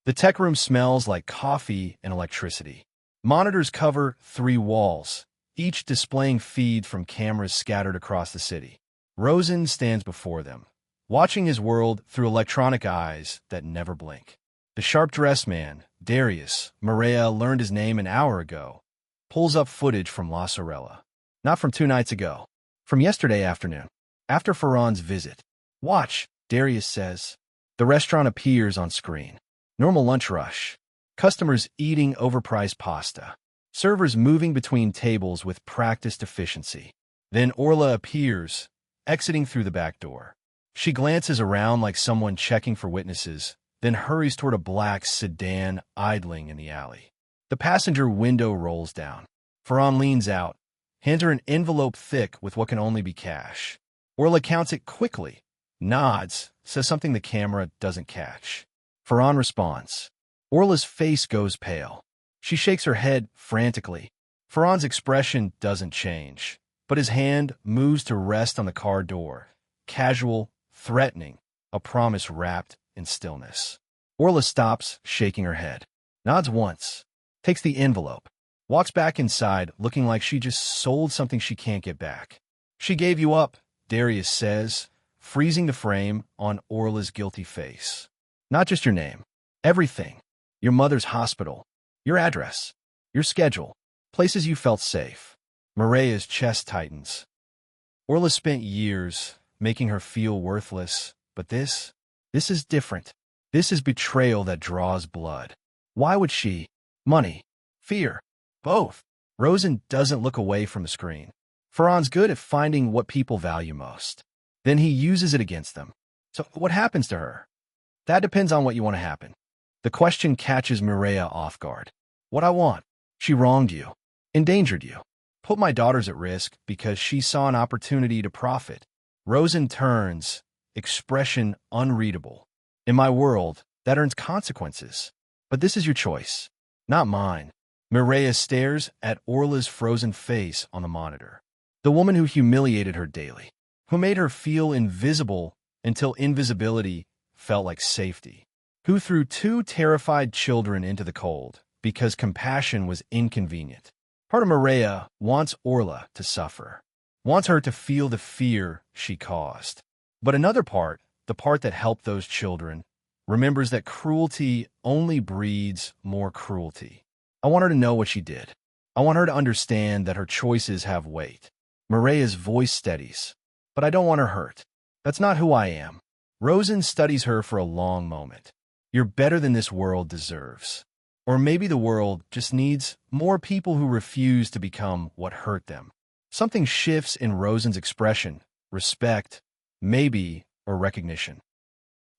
The tech room smells like coffee and electricity. Monitors cover 3 walls, each displaying feed from cameras scattered across the city. Rosen stands before them, watching his world through electronic eyes that never blink. The sharp-dressed man, Darius, Maria learned his name an hour ago, pulls up footage from La Sorella. Not from 2 nights ago. From yesterday afternoon, after Farhan's visit. Watch, Darius says. The restaurant appears on screen. Normal lunch rush. Customers eating overpriced pasta. Servers moving between tables with practiced efficiency. Then Orla appears, exiting through the back door. She glances around like someone checking for witnesses, then hurries toward a black sedan idling in the alley. The passenger window rolls down. Farhan leans out, hands her an envelope thick with what can only be cash. Orla counts it quickly, nods, says something the camera doesn't catch. Farhan responds. Orla's face goes pale. She shakes her head frantically. Farhan's expression doesn't change, but his hand moves to rest on the car door. Casual, threatening, a promise wrapped in stillness. Orla stops, shaking her head. Nods once, takes the envelope, walks back inside looking like she just sold something she can't get back. She gave you up, Darius says, freezing the frame on Orla's guilty face. Not just your name. Everything. Your mother's hospital. Your address. Your schedule. Places you felt safe. Maria's chest tightens. Orla spent years making her feel worthless, but this is different. This is betrayal that draws blood. Why would she? Money. Fear. Both. Rosen doesn't look away from the screen. Farhan's good at finding what people value most. Then he uses it against them. So what happens to her? That depends on what you want to happen. The question catches Maria off guard. What I want. She wronged you. Endangered you. Put my daughters at risk because she saw an opportunity to profit. Rosen turns, expression unreadable. In my world, that earns consequences. But this is your choice, not mine. Maria stares at Orla's frozen face on the monitor. The woman who humiliated her daily, who made her feel invisible until invisibility felt like safety, who threw 2 terrified children into the cold because compassion was inconvenient. Part of Maria wants Orla to suffer, wants her to feel the fear she caused. But another part, the part that helped those children, remembers that cruelty only breeds more cruelty. I want her to know what she did. I want her to understand that her choices have weight. Maria's voice steadies. But I don't want her hurt. That's not who I am. Rosen studies her for a long moment. You're better than this world deserves. Or maybe the world just needs more people who refuse to become what hurt them. Something shifts in Rosen's expression. Respect, maybe, or recognition.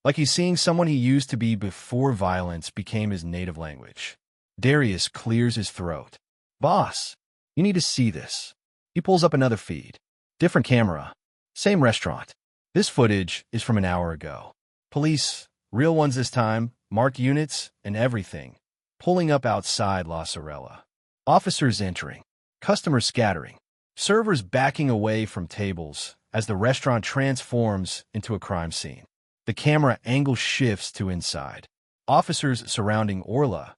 Like he's seeing someone he used to be before violence became his native language. Darius clears his throat. Boss, you need to see this. He pulls up another feed. Different camera. Same restaurant. This footage is from an hour ago. Police, real ones this time, marked units and everything, pulling up outside La Sorella. Officers entering. Customers scattering. Servers backing away from tables as the restaurant transforms into a crime scene. The camera angle shifts to inside. Officers surrounding Orla,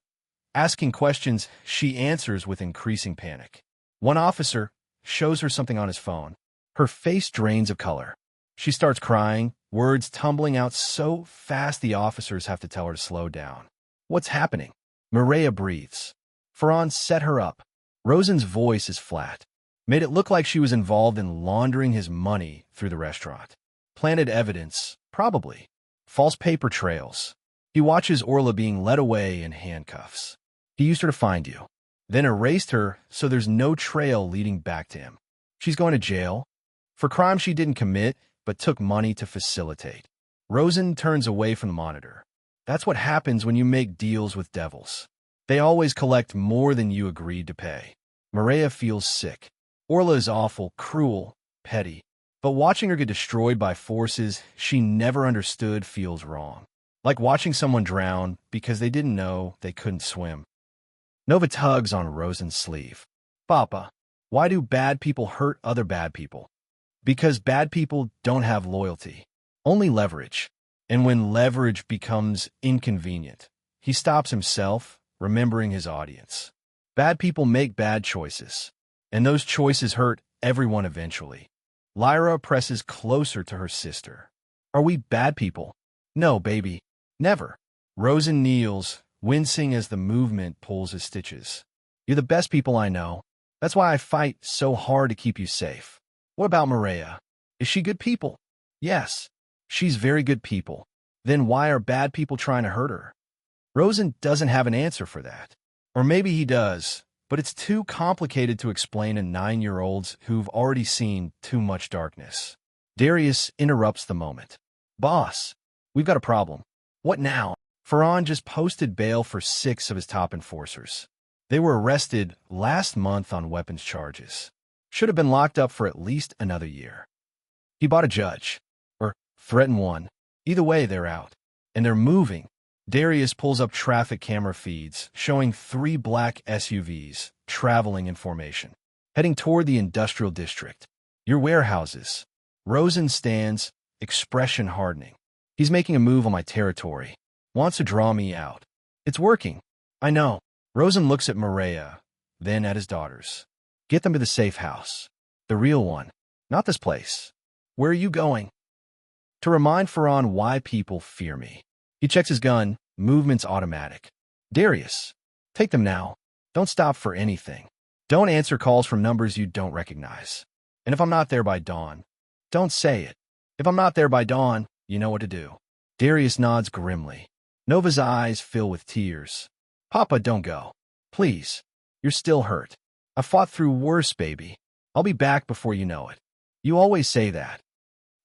asking questions she answers with increasing panic. One officer shows her something on his phone. Her face drains of color. She starts crying, words tumbling out so fast the officers have to tell her to slow down. What's happening? Maria breathes. Farhan set her up. Rosen's voice is flat. Made it look like she was involved in laundering his money through the restaurant. Planted evidence, probably. False paper trails. He watches Orla being led away in handcuffs. He used her to find you, then erased her so there's no trail leading back to him. She's going to jail for crimes she didn't commit, but took money to facilitate. Rosen turns away from the monitor. That's what happens when you make deals with devils. They always collect more than you agreed to pay. Maria feels sick. Orla is awful, cruel, petty. But watching her get destroyed by forces she never understood feels wrong. Like watching someone drown because they didn't know they couldn't swim. Nova tugs on Rosen's sleeve. Papa, why do bad people hurt other bad people? Because bad people don't have loyalty, only leverage. And when leverage becomes inconvenient, he stops himself, remembering his audience. Bad people make bad choices, and those choices hurt everyone eventually. Lyra presses closer to her sister. Are we bad people? No, baby. Never. Rosen kneels, wincing as the movement pulls his stitches. You're the best people I know. That's why I fight so hard to keep you safe. What about Maria? Is she good people? Yes, she's very good people. Then why are bad people trying to hurt her? Rosen doesn't have an answer for that. Or maybe he does, but it's too complicated to explain to 9-year-olds who've already seen too much darkness. Darius interrupts the moment. Boss, we've got a problem. What now? Ferran just posted bail for 6 of his top enforcers. They were arrested last month on weapons charges. Should have been locked up for at least another year. He bought a judge. Or threatened one. Either way, they're out. And they're moving. Darius pulls up traffic camera feeds, showing 3 black SUVs traveling in formation, heading toward the industrial district. Your warehouses. Rosen stands, expression hardening. He's making a move on my territory. Wants to draw me out. It's working. I know. Rosen looks at Maria, then at his daughters. Get them to the safe house. The real one. Not this place. Where are you going? To remind Ferran why people fear me. He checks his gun. Movement's automatic. Darius, take them now. Don't stop for anything. Don't answer calls from numbers you don't recognize. And if I'm not there by dawn, don't say it. If I'm not there by dawn, you know what to do. Darius nods grimly. Nova's eyes fill with tears. Papa, don't go. Please. You're still hurt. I fought through worse, baby. I'll be back before you know it. You always say that.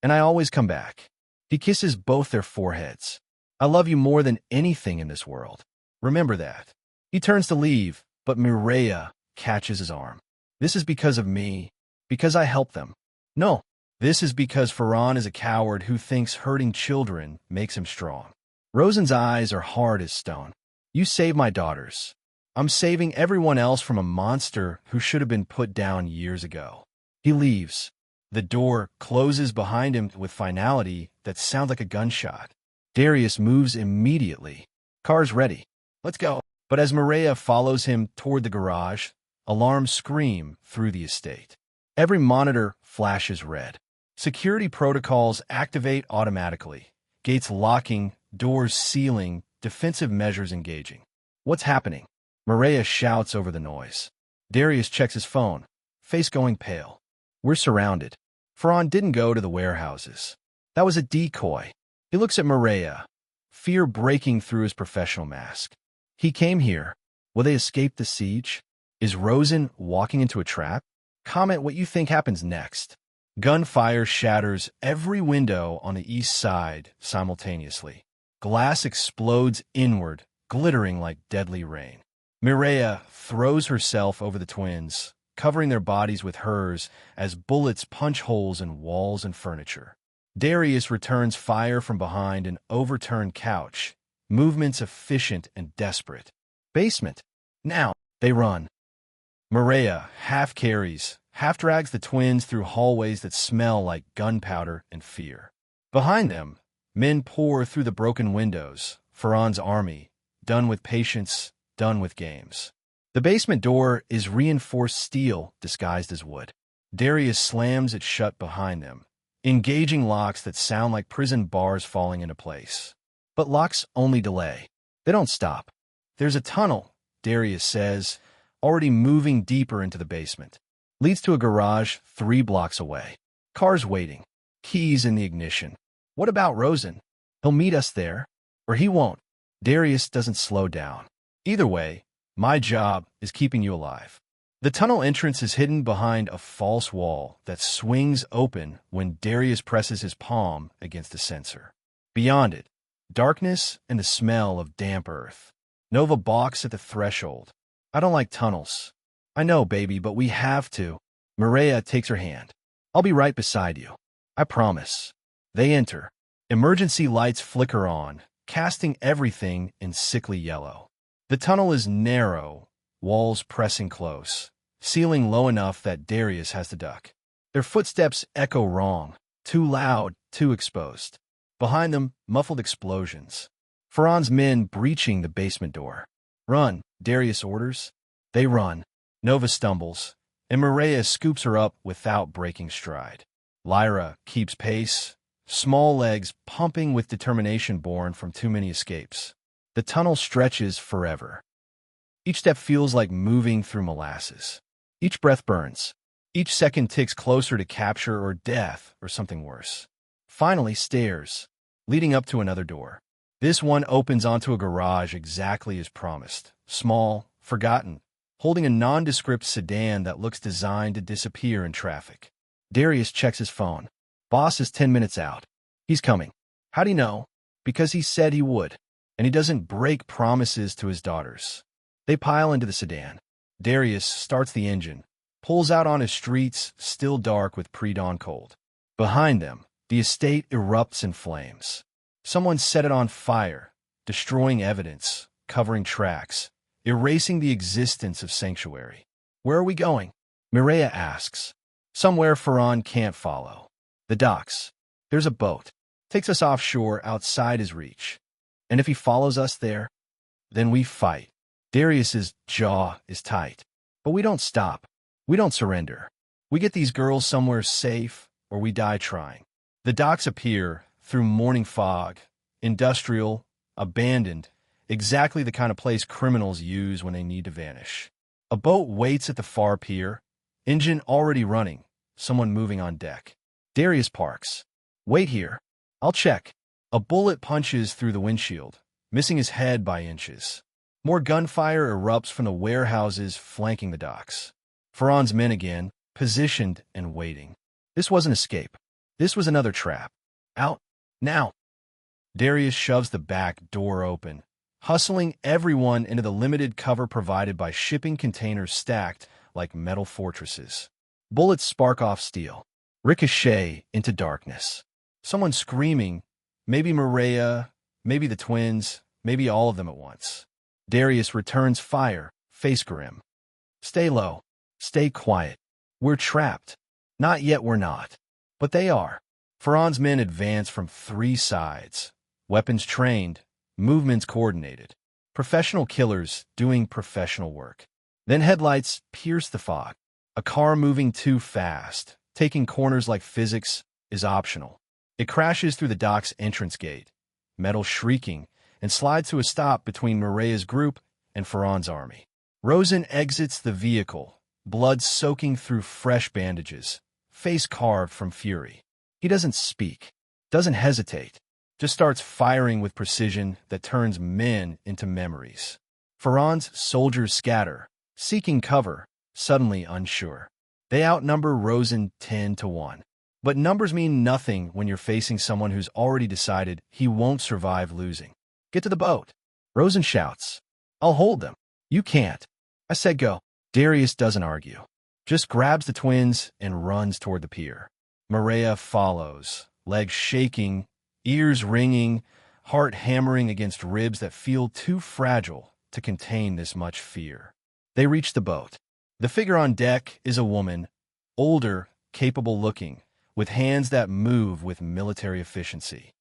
And I always come back. He kisses both their foreheads. I love you more than anything in this world. Remember that. He turns to leave, but Mireya catches his arm. This is because of me. Because I helped them. No. This is because Ferran is a coward who thinks hurting children makes him strong. Rosen's eyes are hard as stone. You saved my daughters. I'm saving everyone else from a monster who should have been put down years ago. He leaves. The door closes behind him with finality that sounds like a gunshot. Darius moves immediately. Car's ready. Let's go. But as Mireya follows him toward the garage, alarms scream through the estate. Every monitor flashes red. Security protocols activate automatically. Gates locking, doors sealing, defensive measures engaging. What's happening? Mireya shouts over the noise. Darius checks his phone, face going pale. We're surrounded. Ferran didn't go to the warehouses. That was a decoy. He looks at Mireya, fear breaking through his professional mask. He came here. Will they escape the siege? Is Rosen walking into a trap? Comment what you think happens next. Gunfire shatters every window on the east side simultaneously. Glass explodes inward, glittering like deadly rain. Mireya throws herself over the twins, covering their bodies with hers as bullets punch holes in walls and furniture. Darius returns fire from behind an overturned couch, movements efficient and desperate. Basement. Now, they run. Mireya half carries, half drags the twins through hallways that smell like gunpowder and fear. Behind them, men pour through the broken windows, Ferran's army, done with patience, done with games. The basement door is reinforced steel disguised as wood. Darius slams it shut behind them, engaging locks that sound like prison bars falling into place. But locks only delay. They don't stop. There's a tunnel, Darius says, already moving deeper into the basement. Leads to a garage 3 blocks away. Cars waiting. Keys in the ignition. What about Rosen? He'll meet us there. Or he won't. Darius doesn't slow down. Either way, my job is keeping you alive. The tunnel entrance is hidden behind a false wall that swings open when Darius presses his palm against the sensor. Beyond it, darkness and the smell of damp earth. Nova balks at the threshold. I don't like tunnels. I know, baby, but we have to. Maria takes her hand. I'll be right beside you. I promise. They enter. Emergency lights flicker on, casting everything in sickly yellow. The tunnel is narrow, walls pressing close, ceiling low enough that Darius has to duck. Their footsteps echo wrong, too loud, too exposed. Behind them, muffled explosions. Farhan's men breaching the basement door. Run, Darius orders. They run. Nova stumbles, and Maria scoops her up without breaking stride. Lyra keeps pace, small legs pumping with determination born from too many escapes. The tunnel stretches forever. Each step feels like moving through molasses. Each breath burns. Each second ticks closer to capture or death or something worse. Finally, stairs, leading up to another door. This one opens onto a garage exactly as promised. Small, forgotten, holding a nondescript sedan that looks designed to disappear in traffic. Darius checks his phone. Boss is 10 minutes out. He's coming. How'd he know? Because he said he would. And he doesn't break promises to his daughters. They pile into the sedan. Darius starts the engine, pulls out on his streets, still dark with pre-dawn cold. Behind them, the estate erupts in flames. Someone set it on fire, destroying evidence, covering tracks, erasing the existence of Sanctuary. Where are we going? Mireya asks. Somewhere Farhan can't follow. The docks. There's a boat. Takes us offshore outside his reach. And if he follows us there, then we fight. Darius's jaw is tight. But we don't stop. We don't surrender. We get these girls somewhere safe, or we die trying. The docks appear through morning fog, industrial, abandoned, exactly the kind of place criminals use when they need to vanish. A boat waits at the far pier, engine already running, someone moving on deck. Darius parks. Wait here. I'll check. A bullet punches through the windshield, missing his head by inches. More gunfire erupts from the warehouses flanking the docks. Farhan's men again, positioned and waiting. This wasn't escape. This was another trap. Out. Now. Darius shoves the back door open, hustling everyone into the limited cover provided by shipping containers stacked like metal fortresses. Bullets spark off steel, ricochet into darkness. Someone screaming, maybe Maria, maybe the twins, maybe all of them at once. Darius returns fire, face grim. Stay low. Stay quiet. We're trapped. Not yet we're not. But they are. Farhan's men advance from three sides. Weapons trained, movements coordinated. Professional killers doing professional work. Then headlights pierce the fog. A car moving too fast, taking corners like physics, is optional. It crashes through the dock's entrance gate, metal shrieking, and slides to a stop between Mireya's group and Farhan's army. Rosen exits the vehicle, blood soaking through fresh bandages, face carved from fury. He doesn't speak, doesn't hesitate, just starts firing with precision that turns men into memories. Farhan's soldiers scatter, seeking cover, suddenly unsure. They outnumber Rosen 10-1. But numbers mean nothing when you're facing someone who's already decided he won't survive losing. Get to the boat. Rosen shouts. I'll hold them. You can't. I said go. Darius doesn't argue. Just grabs the twins and runs toward the pier. Mireya follows, legs shaking, ears ringing, heart hammering against ribs that feel too fragile to contain this much fear. They reach the boat. The figure on deck is a woman, older, capable-looking, with hands that move with military efficiency.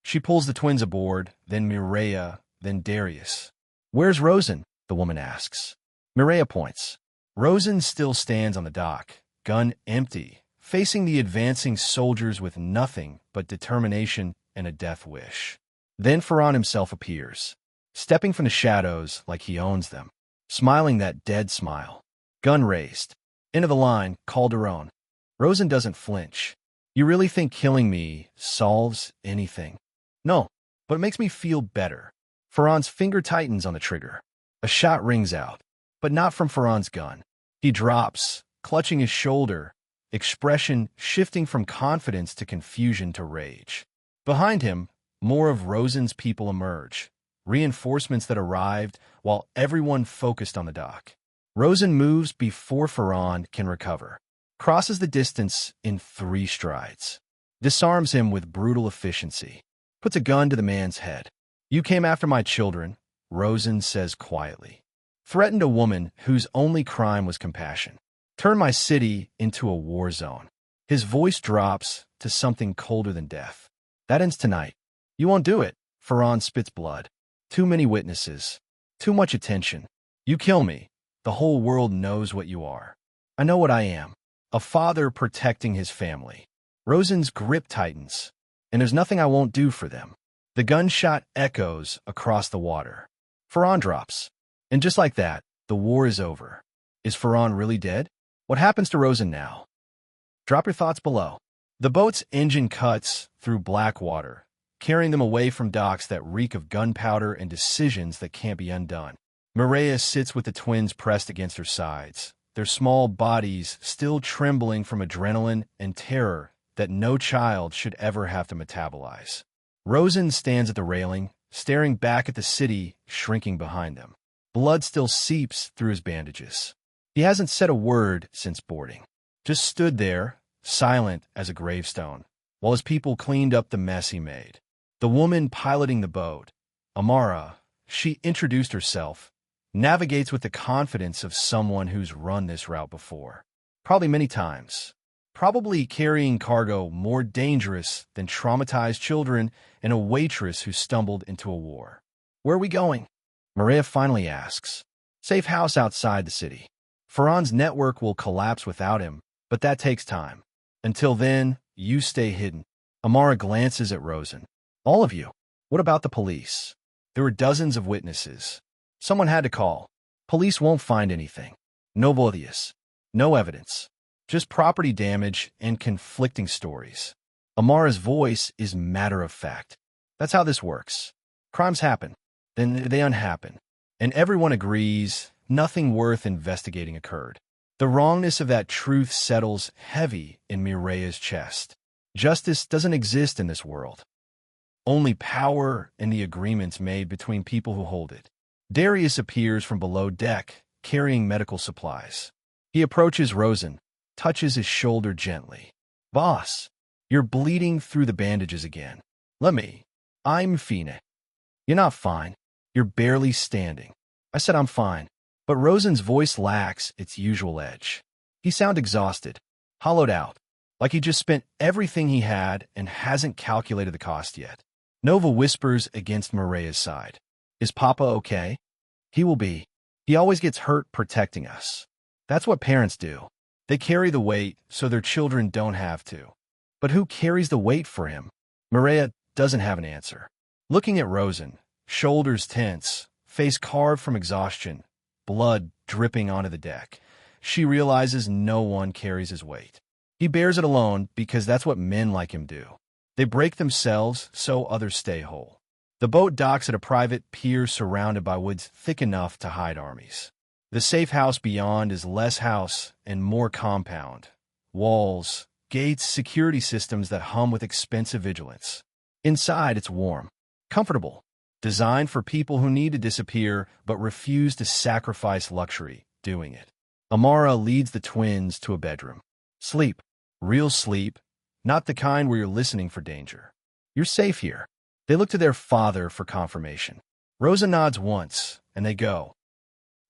She pulls the twins aboard, then Mireya, then Darius. Where's Rosen? The woman asks. Mireya points. Rosen still stands on the dock, gun empty, facing the advancing soldiers with nothing but determination and a death wish. Then Farhan himself appears, stepping from the shadows like he owns them, smiling that dead smile. Gun raised. Into the line, Calderon. Rosen doesn't flinch. You really think killing me solves anything? No, but it makes me feel better. Farhan's finger tightens on the trigger. A shot rings out, but not from Farhan's gun. He drops, clutching his shoulder, expression shifting from confidence to confusion to rage. Behind him, more of Rosen's people emerge, reinforcements that arrived while everyone focused on the dock. Rosen moves before Farhan can recover, crosses the distance in 3 strides, disarms him with brutal efficiency, puts a gun to the man's head. "You came after my children," Rosen says quietly. "Threatened a woman whose only crime was compassion. Turned my city into a war zone." His voice drops to something colder than death. "That ends tonight." "You won't do it." Farhan spits blood. "Too many witnesses. Too much attention. You kill me. The whole world knows what you are." "I know what I am. A father protecting his family." Rosen's grip tightens. "And there's nothing I won't do for them." The gunshot echoes across the water. Farhan drops. And just like that, the war is over. Is Farhan really dead? What happens to Rosen now? Drop your thoughts below. The boat's engine cuts through black water, carrying them away from docks that reek of gunpowder and decisions that can't be undone. Maria sits with the twins pressed against her sides, their small bodies still trembling from adrenaline and terror that no child should ever have to metabolize. Rosen stands at the railing, staring back at the city shrinking behind them. Blood still seeps through his bandages. He hasn't said a word since boarding, just stood there, silent as a gravestone, while his people cleaned up the mess he made. The woman piloting the boat, Amara, she introduced herself, navigates with the confidence of someone who's run this route before. Probably many times. Probably carrying cargo more dangerous than traumatized children and a waitress who stumbled into a war. "Where are we going?" Maria finally asks. "Safe house outside the city. Farhan's network will collapse without him, but that takes time. Until then, you stay hidden." Amara glances at Rosen. "All of you. What about the police?" There were dozens of witnesses. Someone had to call. Police won't find anything. No obvious. No evidence. Just property damage and conflicting stories. Amara's voice is matter-of-fact. That's how this works. Crimes happen. Then they unhappen. And everyone agrees nothing worth investigating occurred. The wrongness of that truth settles heavy in Mireya's chest. Justice doesn't exist in this world. Only power and the agreements made between people who hold it. Darius appears from below deck, carrying medical supplies. He approaches Rosen, touches his shoulder gently. "Boss, you're bleeding through the bandages again. I'm fine." "You're not fine. You're barely standing." "I said I'm fine." But Rosen's voice lacks its usual edge. He sounds exhausted, hollowed out, like he just spent everything he had and hasn't calculated the cost yet. Nova whispers against Mireya's side. "Is Papa okay?" "He will be. He always gets hurt protecting us. That's what parents do. They carry the weight so their children don't have to." But who carries the weight for him? Mireya doesn't have an answer. Looking at Rosen, shoulders tense, face carved from exhaustion, blood dripping onto the deck, she realizes no one carries his weight. He bears it alone because that's what men like him do. They break themselves so others stay whole. The boat docks at a private pier surrounded by woods thick enough to hide armies. The safe house beyond is less house and more compound. Walls, gates, security systems that hum with expensive vigilance. Inside, it's warm, comfortable, designed for people who need to disappear but refuse to sacrifice luxury doing it. Amara leads the twins to a bedroom. Sleep. Real sleep. Not the kind where you're listening for danger. You're safe here. They look to their father for confirmation. Rosa nods once, and they go.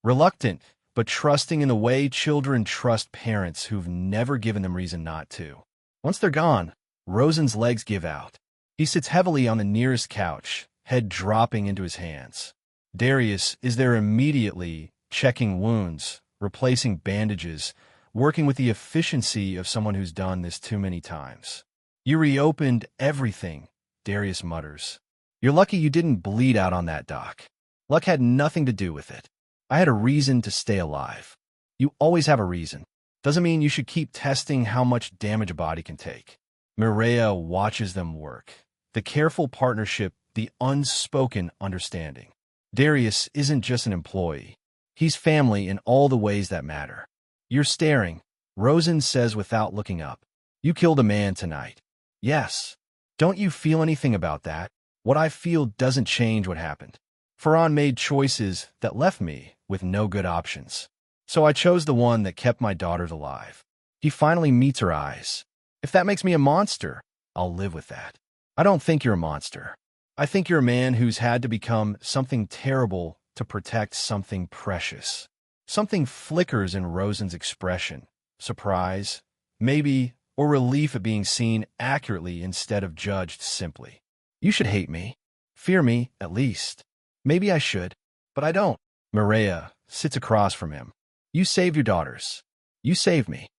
Reluctant, but trusting in the way children trust parents who've never given them reason not to. Once they're gone, Rosen's legs give out. He sits heavily on the nearest couch, head dropping into his hands. Darius is there immediately, checking wounds, replacing bandages, working with the efficiency of someone who's done this too many times. "You reopened everything," Darius mutters. "You're lucky you didn't bleed out on that dock. Luck had nothing to do with it. I had a reason to stay alive." "You always have a reason. Doesn't mean you should keep testing how much damage a body can take." Mireya watches them work. The careful partnership, the unspoken understanding. Darius isn't just an employee. He's family in all the ways that matter. You're staring, Rosen says without looking up. You killed a man tonight. Yes. Don't you feel anything about that? What I feel doesn't change what happened. Ferran made choices that left me with no good options. So I chose the one that kept my daughters alive. He finally meets her eyes. If that makes me a monster, I'll live with that. I don't think you're a monster. I think you're a man who's had to become something terrible to protect something precious. Something flickers in Rosen's expression. Surprise, maybe, or relief at being seen accurately instead of judged simply. You should hate me. Fear me, at least. Maybe I should, but I don't. Maria sits across from him. You saved your daughters. You saved me.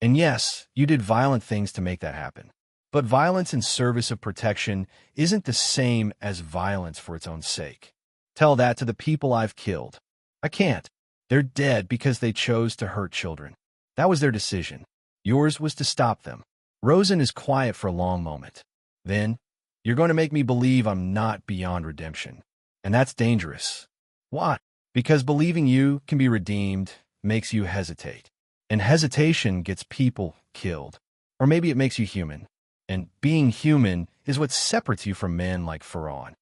And yes, you did violent things to make that happen. But violence in service of protection isn't the same as violence for its own sake. Tell that to the people I've killed. I can't. They're dead because they chose to hurt children. That was their decision. Yours was to stop them. Rosen is quiet for a long moment. Then, you're going to make me believe I'm not beyond redemption. And that's dangerous. Why? Because believing you can be redeemed makes you hesitate. And hesitation gets people killed. Or maybe it makes you human. And being human is what separates you from men like Ferran.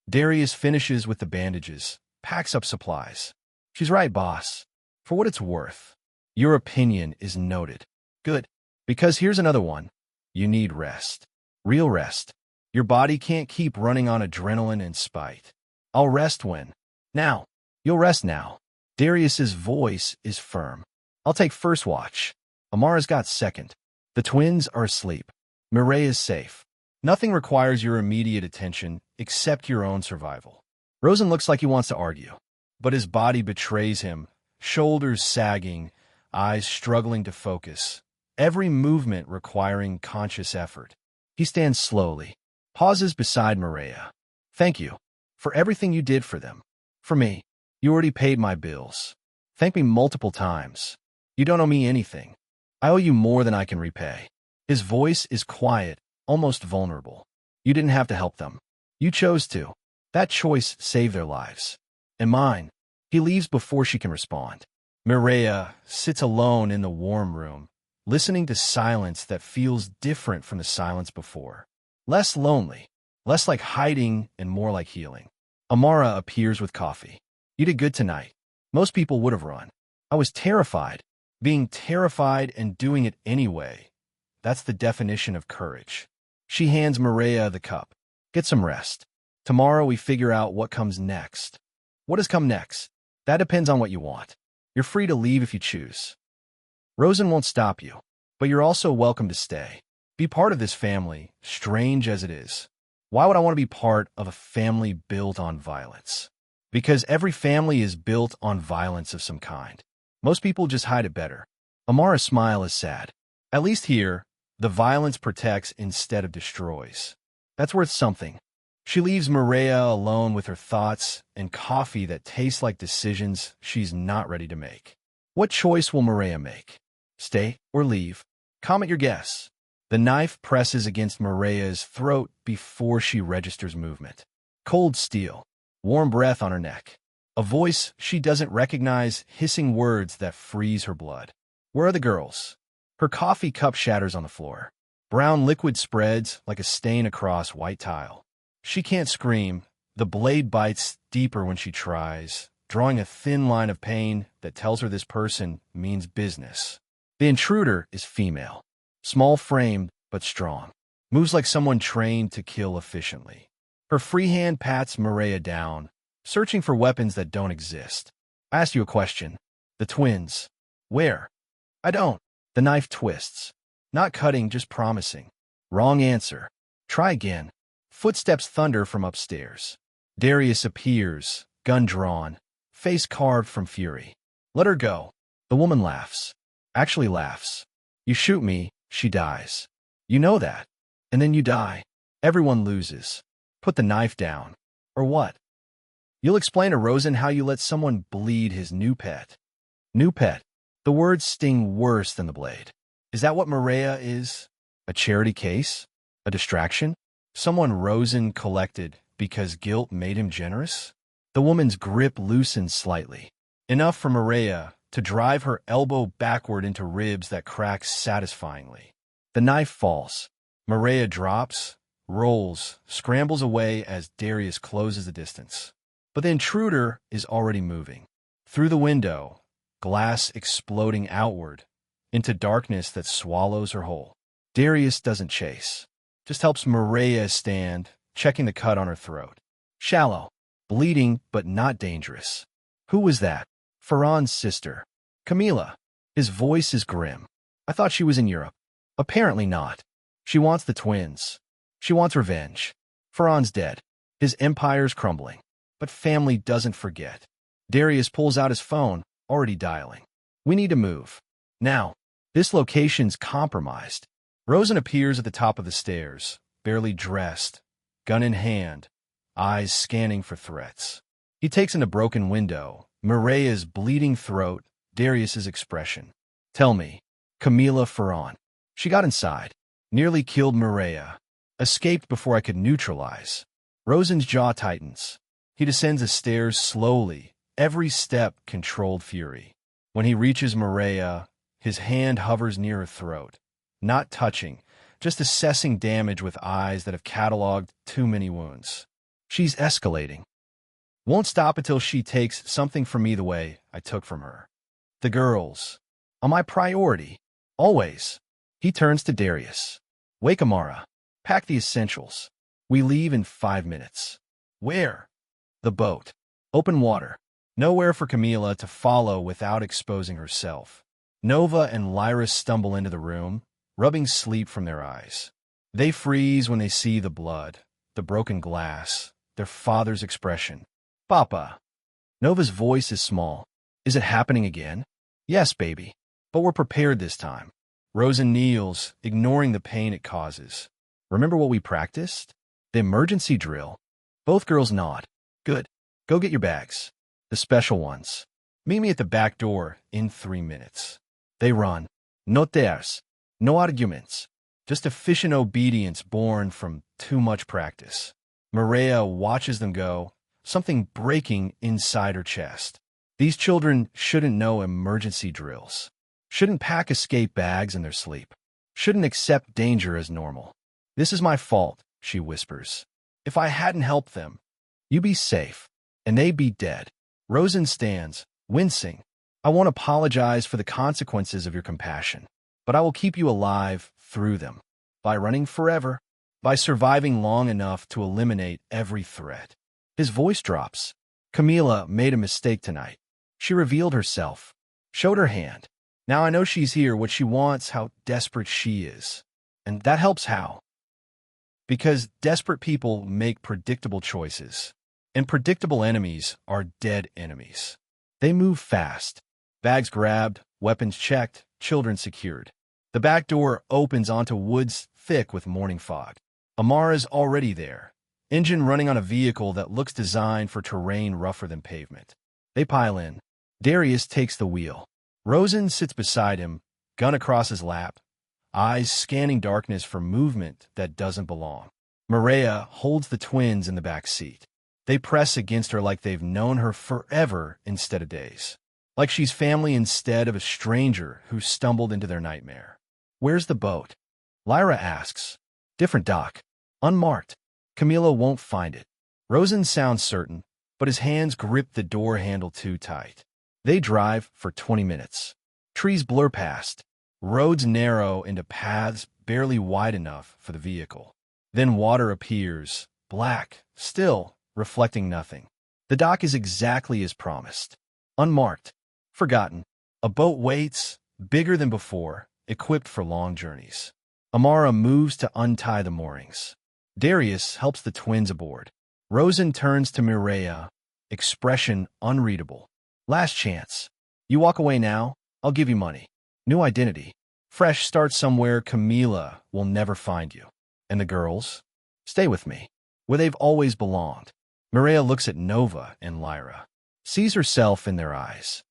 Darius finishes with the bandages, packs up supplies. She's right, boss. For what it's worth, your opinion is noted. Good. Because here's another one. You need rest. Real rest. Your body can't keep running on adrenaline and spite. I'll rest when? Now. You'll rest now. Darius's voice is firm. I'll take first watch. Amara's got second. The twins are asleep. Mireille is safe. Nothing requires your immediate attention except your own survival. Rosen looks like he wants to argue, but his body betrays him, shoulders sagging, eyes struggling to focus, every movement requiring conscious effort. He stands slowly, pauses beside Mireille. Thank you for everything you did for them. For me, you already paid my bills. Thank me multiple times. You don't owe me anything. I owe you more than I can repay. His voice is quiet, almost vulnerable. You didn't have to help them. You chose to. That choice saved their lives. And mine. He leaves before she can respond. Mireille sits alone in the warm room, listening to silence that feels different from the silence before. Less lonely, less like hiding and more like healing. Amara appears with coffee. You did good tonight. Most people would have run. I was terrified. Being terrified and doing it anyway. That's the definition of courage. She hands Mireille the cup. Get some rest. Tomorrow we figure out what comes next. What does come next? That depends on what you want. You're free to leave if you choose. Rosen won't stop you, but you're also welcome to stay. Be part of this family, strange as it is. Why would I want to be part of a family built on violence? Because every family is built on violence of some kind. Most people just hide it better. Amara's smile is sad. At least here, the violence protects instead of destroys. That's worth something. She leaves Mireille alone with her thoughts and coffee that tastes like decisions she's not ready to make. What choice will Mireille make? Stay or leave? Comment your guess. The knife presses against Mireille's throat before she registers movement. Cold steel. Warm breath on her neck. A voice she doesn't recognize, hissing words that freeze her blood. Where are the girls? Her coffee cup shatters on the floor. Brown liquid spreads like a stain across white tile. She can't scream. The blade bites deeper when she tries, drawing a thin line of pain that tells her this person means business. The intruder is female. Small-framed, but strong. Moves like someone trained to kill efficiently. Her free hand pats Mireille down, searching for weapons that don't exist. I asked you a question. The twins. Where? I don't. The knife twists. Not cutting, just promising. Wrong answer. Try again. Footsteps thunder from upstairs. Darius appears, gun drawn, face carved from fury. Let her go. The woman laughs. Actually laughs. You shoot me, she dies. You know that. And then you die. Everyone loses. Put the knife down. Or what? You'll explain to Rosen how you let someone bleed his new pet. New pet. The words sting worse than the blade. Is that what Mireille is? A charity case? A distraction? Someone Rosen collected because guilt made him generous? The woman's grip loosened slightly. Enough for Mireille to drive her elbow backward into ribs that crack satisfyingly. The knife falls. Maria drops, rolls, scrambles away as Darius closes the distance. But the intruder is already moving. Through the window, glass exploding outward, into darkness that swallows her whole. Darius doesn't chase, just helps Maria stand, checking the cut on her throat. Shallow, bleeding but not dangerous. Who was that? Ferran's sister. Camila. His voice is grim. I thought she was in Europe. Apparently not. She wants the twins. She wants revenge. Ferran's dead. His empire's crumbling. But family doesn't forget. Darius pulls out his phone, already dialing. We need to move. Now. This location's compromised. Rosen appears at the top of the stairs, barely dressed, gun in hand, eyes scanning for threats. He takes in the broken window, Maria's bleeding throat, Darius's expression. Tell me, Camila Ferran. She got inside, nearly killed Maria, escaped before I could neutralize. Rosen's jaw tightens. He descends the stairs slowly, every step controlled fury. When he reaches Maria, his hand hovers near her throat, not touching, just assessing damage with eyes that have cataloged too many wounds. She's escalating. Won't stop until she takes something from me the way I took from her. The girls are my priority, always. He turns to Darius. Wake Amara. Pack the essentials. We leave in 5 minutes. Where? The boat. Open water. Nowhere for Camila to follow without exposing herself. Nova and Lyra stumble into the room, rubbing sleep from their eyes. They freeze when they see the blood, the broken glass, their father's expression. Papa. Nova's voice is small. Is it happening again? Yes, baby. But we're prepared this time. Rosen kneels, ignoring the pain it causes. Remember what we practiced? The emergency drill. Both girls nod. Good. Go get your bags. The special ones. Meet me at the back door in 3 minutes. They run. No tears. No arguments. Just efficient obedience born from too much practice. Maria watches them go, something breaking inside her chest. These children shouldn't know emergency drills. Shouldn't pack escape bags in their sleep. Shouldn't accept danger as normal. This is my fault, she whispers. If I hadn't helped them, you'd be safe, and they'd be dead. Rosen stands, wincing. I won't apologize for the consequences of your compassion, but I will keep you alive through them. By running forever, by surviving long enough to eliminate every threat. His voice drops. Camila made a mistake tonight. She revealed herself, showed her hand. Now I know she's here, what she wants, how desperate she is. And that helps how? Because desperate people make predictable choices. And predictable enemies are dead enemies. They move fast. Bags grabbed, weapons checked, children secured. The back door opens onto woods thick with morning fog. Amara's already there, engine running on a vehicle that looks designed for terrain rougher than pavement. They pile in. Darius takes the wheel. Rosen sits beside him, gun across his lap, eyes scanning darkness for movement that doesn't belong. Maria holds the twins in the back seat. They press against her like they've known her forever instead of days. Like she's family instead of a stranger who stumbled into their nightmare. Where's the boat? Lyra asks. Different dock. Unmarked. Camila won't find it. Rosen sounds certain, but his hands grip the door handle too tight. They drive for 20 minutes. Trees blur past. Roads narrow into paths barely wide enough for the vehicle. Then water appears, black, still, reflecting nothing. The dock is exactly as promised. Unmarked. Forgotten. A boat waits, bigger than before, equipped for long journeys. Amara moves to untie the moorings. Darius helps the twins aboard. Rosen turns to Mireia, expression unreadable. Last chance. You walk away now, I'll give you money. New identity. Fresh start somewhere Camila will never find you. And the girls? Stay with me, where they've always belonged. Mireia looks at Nova and Lyra. Sees herself in their eyes.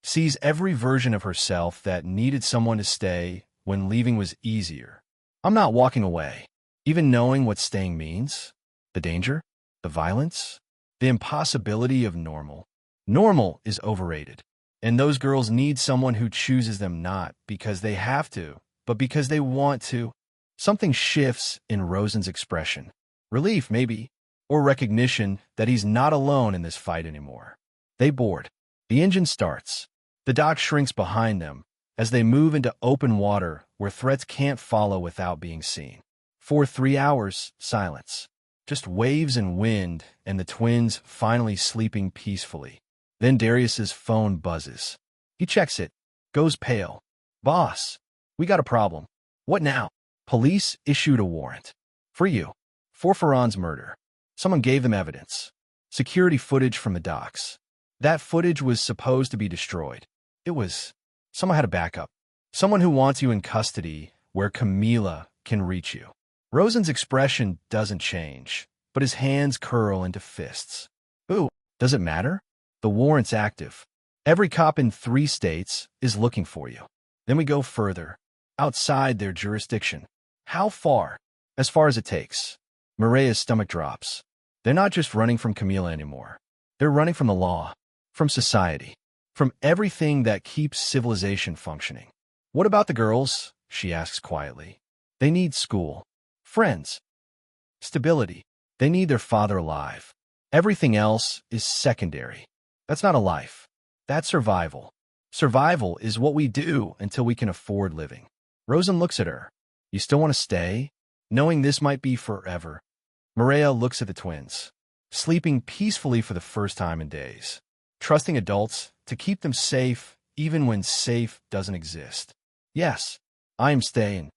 Sees every version of herself that needed someone to stay when leaving was easier. I'm not walking away, even knowing what staying means. The danger, the violence, the impossibility of normal. Normal is overrated. And those girls need someone who chooses them not because they have to, but because they want to. Something shifts in Rosen's expression. Relief, maybe, or recognition that he's not alone in this fight anymore. They board. The engine starts. The dock shrinks behind them as they move into open water where threats can't follow without being seen. For 3 hours, silence. Just waves and wind, and the twins finally sleeping peacefully. Then Darius's phone buzzes. He checks it, goes pale. "Boss, we got a problem." "What now?" "Police issued a warrant. For you. For Ferran's murder. Someone gave them evidence. Security footage from the docks. That footage was supposed to be destroyed. It was. Someone had a backup. Someone who wants you in custody where Camila can reach you." Rosen's expression doesn't change, but his hands curl into fists. "Ooh, does it matter? The warrant's active. Every cop in 3 states is looking for you." Then we go further, outside their jurisdiction. How far? As far as it takes. Maria's stomach drops. They're not just running from Camila anymore. They're running from the law, from society, from everything that keeps civilization functioning. "What about the girls?" she asks quietly. "They need school, friends, stability. They need their father alive. Everything else is secondary. That's not a life. That's survival. Survival is what we do until we can afford living." Rosen looks at her. "You still want to stay, knowing this might be forever?" Maria looks at the twins, sleeping peacefully for the first time in days, trusting adults to keep them safe even when safe doesn't exist. "Yes, I am staying."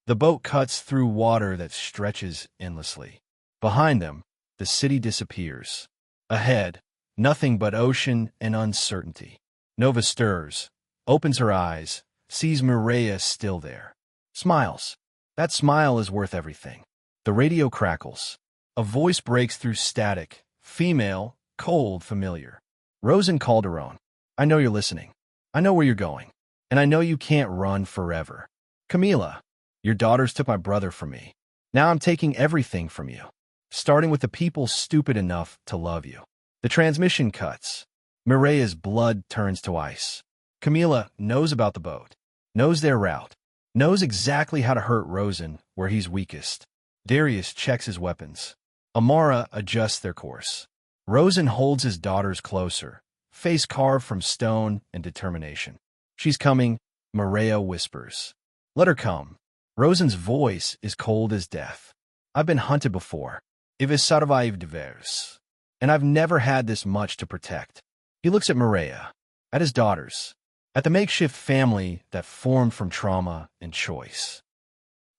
The boat cuts through water that stretches endlessly. Behind them, the city disappears. Ahead, nothing but ocean and uncertainty. Nova stirs, opens her eyes, sees Mireya still there. Smiles. That smile is worth everything. The radio crackles. A voice breaks through static. Female, cold, familiar. "Rosen Calderon, I know you're listening. I know where you're going. And I know you can't run forever. Camila, your daughters took my brother from me. Now I'm taking everything from you. Starting with the people stupid enough to love you." The transmission cuts. Mireya's blood turns to ice. Camila knows about the boat, knows their route, knows exactly how to hurt Rosen where he's weakest. Darius checks his weapons. Amara adjusts their course. Rosen holds his daughters closer, face carved from stone and determination. "She's coming," Mireya whispers. "Let her come." Rosen's voice is cold as death. "I've been hunted before. If es survive divers. And I've never had this much to protect." He looks at Mireya, at his daughters, at the makeshift family that formed from trauma and choice.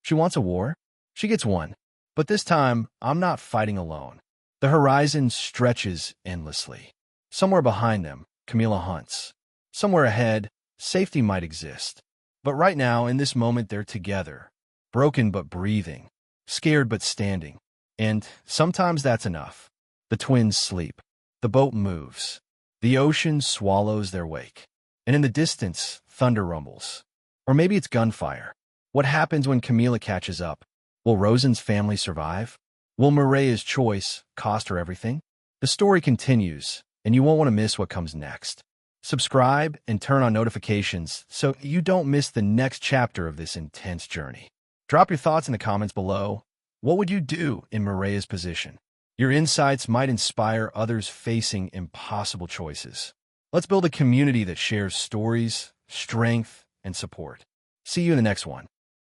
She wants a war. She gets one. But this time, I'm not fighting alone. The horizon stretches endlessly. Somewhere behind them, Camila hunts. Somewhere ahead, safety might exist. But right now, in this moment, they're together. Broken but breathing. Scared but standing. And sometimes that's enough. The twins sleep. The boat moves. The ocean swallows their wake. And in the distance, thunder rumbles. Or maybe it's gunfire. What happens when Camila catches up? Will Rosen's family survive? Will Mireya's choice cost her everything? The story continues, and you won't want to miss what comes next. Subscribe and turn on notifications so you don't miss the next chapter of this intense journey. Drop your thoughts in the comments below. What would you do in Mireya's position? Your insights might inspire others facing impossible choices. Let's build a community that shares stories, strength, and support. See you in the next one.